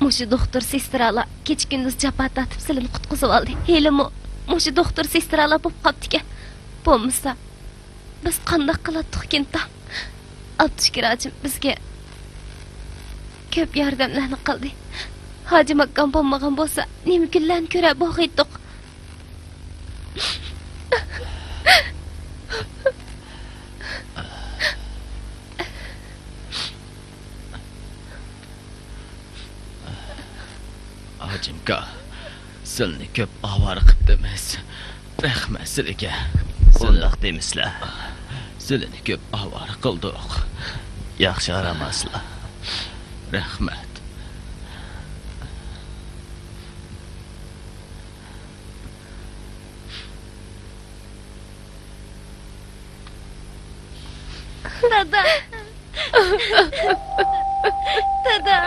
Mushu doktor sestralar kech kunduz jabhat tatib sizlarni qutqizib oldi. Helimi mushu doktor sestralar bo'lib qopdi-ku. Bo'lmasa biz qanday qilardik kenta? Abdushkirajim bizga ko'p yordamlarni qildi. Hajim akam bo'lmagan bo'lsa, nima kunlarni ko'ra bo'g'iydik. Hajimka, sizlarni ko'p ovora qilibdimiz. Rahmat sizlarga. Shundoq demisizlar. Sizlarni ko'p ovora qildik. Yaxshi qaramasizlar. Rahmat. Dada. Dada.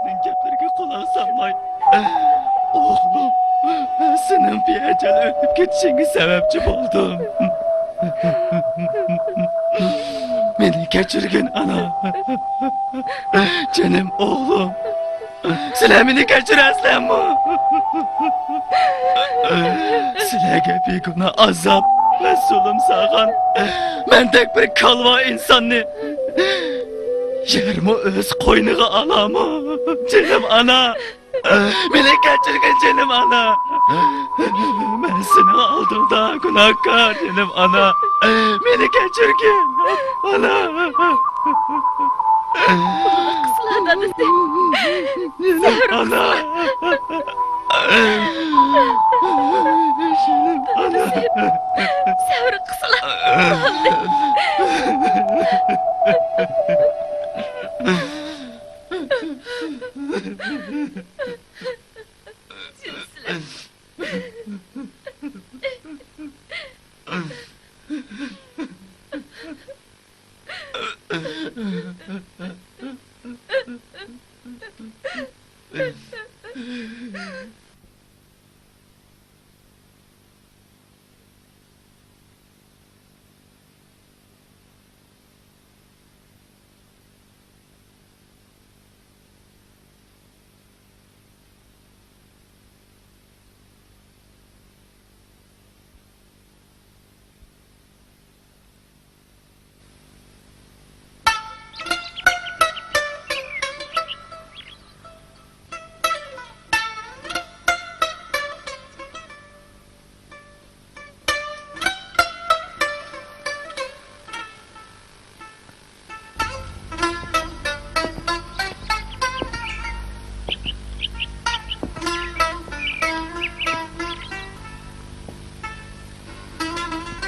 Senin geplerine kulak salmay. Oğlum, ben senin bir ecel ölüp gitişine sebepçi oldum. Beni geçirgin ana. Canım oğlum. Silemini geçirezlen mi? Silege bir günah azap ve zulüm sağan. Ben tek bir kalva insanı. Yerimi öz koynuğa alamı. Canım ana. Beni geçirgin canım ana. Ben seni aldığımda günahkar canım ana. Beni geçirgin ana. Kısla dadası. Canım ana. Sevri kısla.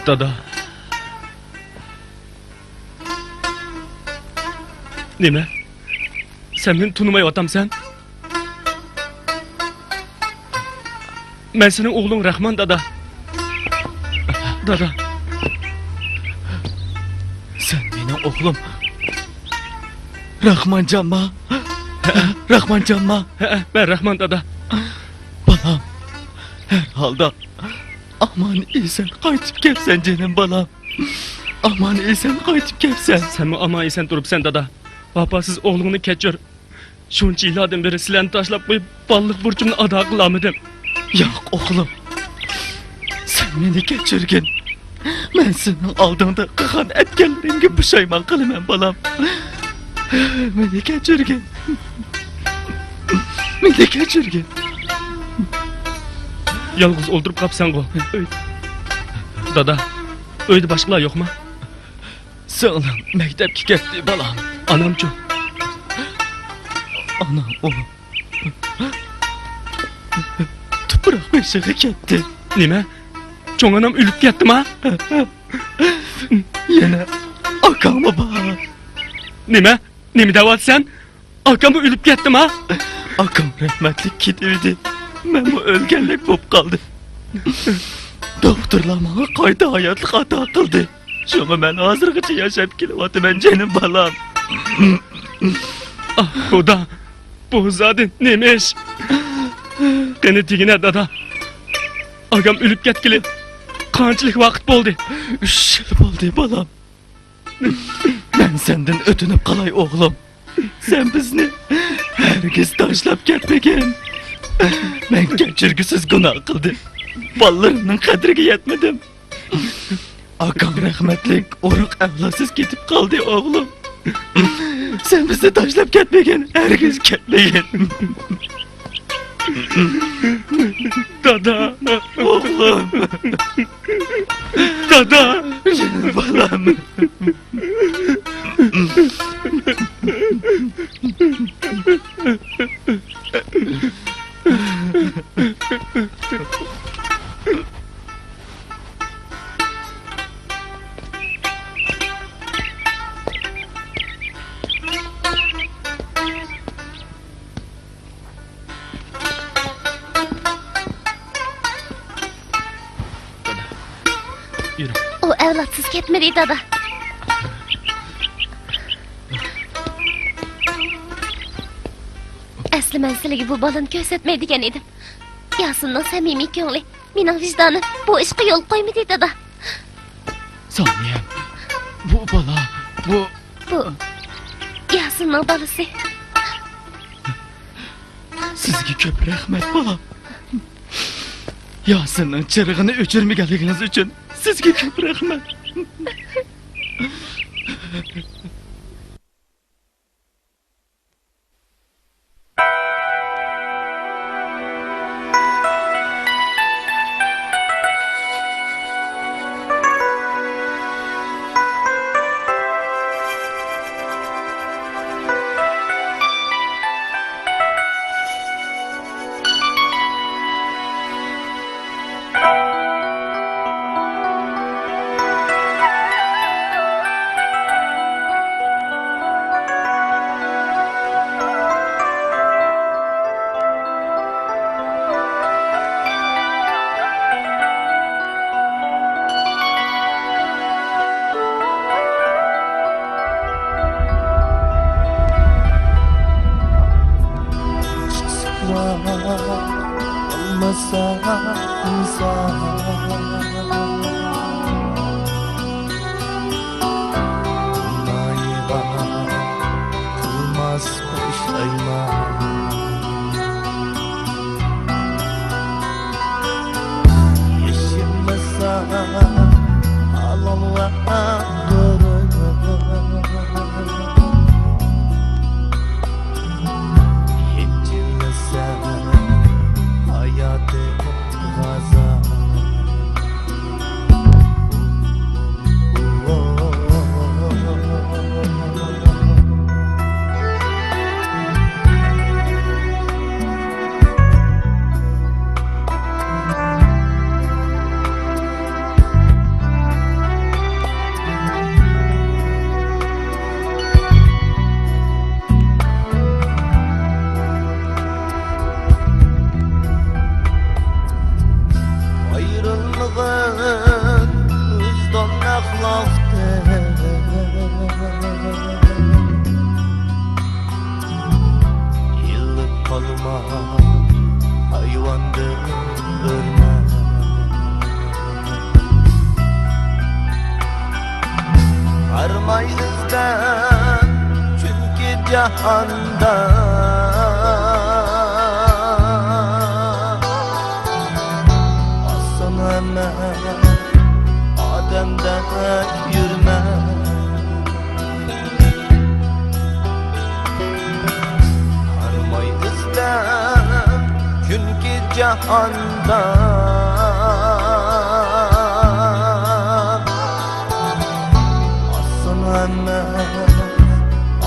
Dada. Nime? Sen beni tanımayıvatamsan? Ben senin oğlun Rahman dada. Dada. Sen benim oğlum. Rahman Canma. Rahman Canma. Ben Rahman dada. Balam. Herhalde. Aman iyisen qaytib kelsen canım balam. Aman iyisen qaytib kelsen. Sen mi ama esen durup sen dada. Babasız oğlunu keçir. Şunca yıllardan beri sileni taşlap koyup ballık burcumunu ada kılamadım. Yok oğlum. Sen beni geçirgin. Ben senin aldığında kıkan etkenlerimge pişayman kılımen balam. Beni geçirgin. Beni geçirgin. Yalnız oldurup kapsan go. Dada. Öyle başkalar yok mu? Sığınım mektepki gitti balam. Anamcı. Anam oğlum. Tuprak beşiğe gitti. Nime? Çoğ anam ölüp gitti mi? Yine akamı bağır. Nime? Nime devat sen? Akamı ölüp gitti mi? Akam rahmetlik gidirdi. Ben bu ölgenlik bop kaldı. Doktorlar bana kayda hayatlık hata kıldı. Şunu ben hazırgıcı yaşayıp kilovatı ben canım balam. Ah bu da. Bu zaten neymiş? Beni digine dada. Agam ölüp getkili. Kançılık vakit oldu. 3 yıl oldu balam. Ben senden ötünüp kalay oğlum. Sen bizni herkes taşlap gitmegen. Ben geçirgisiz günah kıldı. Ballarımın kadriga yetmedim. Akam rahmetlik oruk evlasız ketip kaldı oğlum. Sen bizi taşlap ketmegen, herkes ketmegen. Dada, Oğlum, dada. balam. Yürü. O evlatsız ketmedi dada. Asli men sizlarga bu balani ko'rsatmaydigan edim. Yasinning samimiy ko'ngli, mening vijdonim bu ishga yo'l qo'ymadi dada. Saniyem, bu bala, bu... Bu Yasinning balasi. Sizga ko'p rahmat bolam. Yasinning chirig'ini o'chirmaganligingiz uchun sizga ko'p rahmat.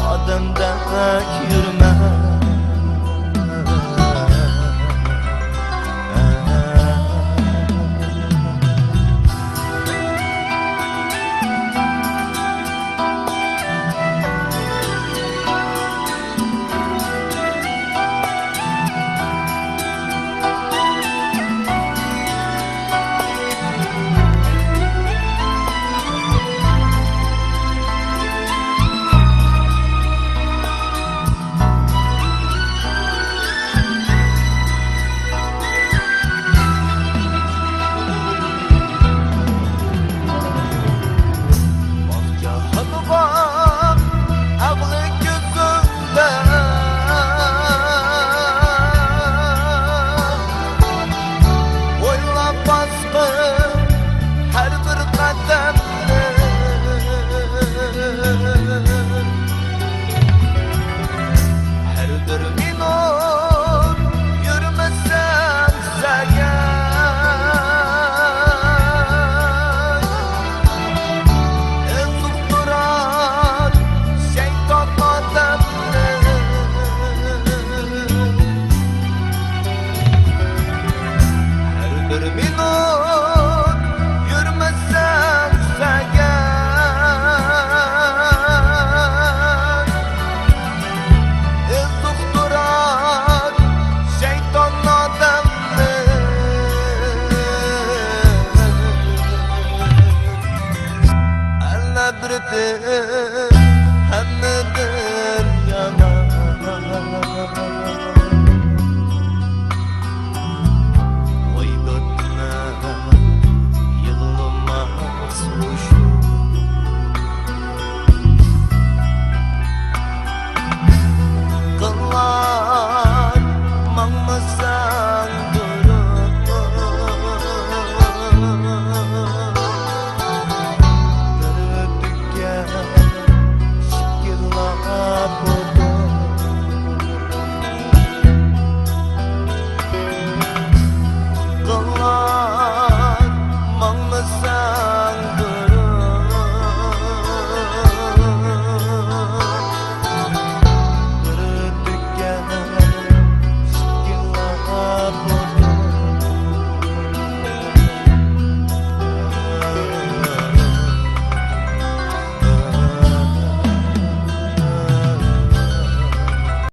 Ademden yürüme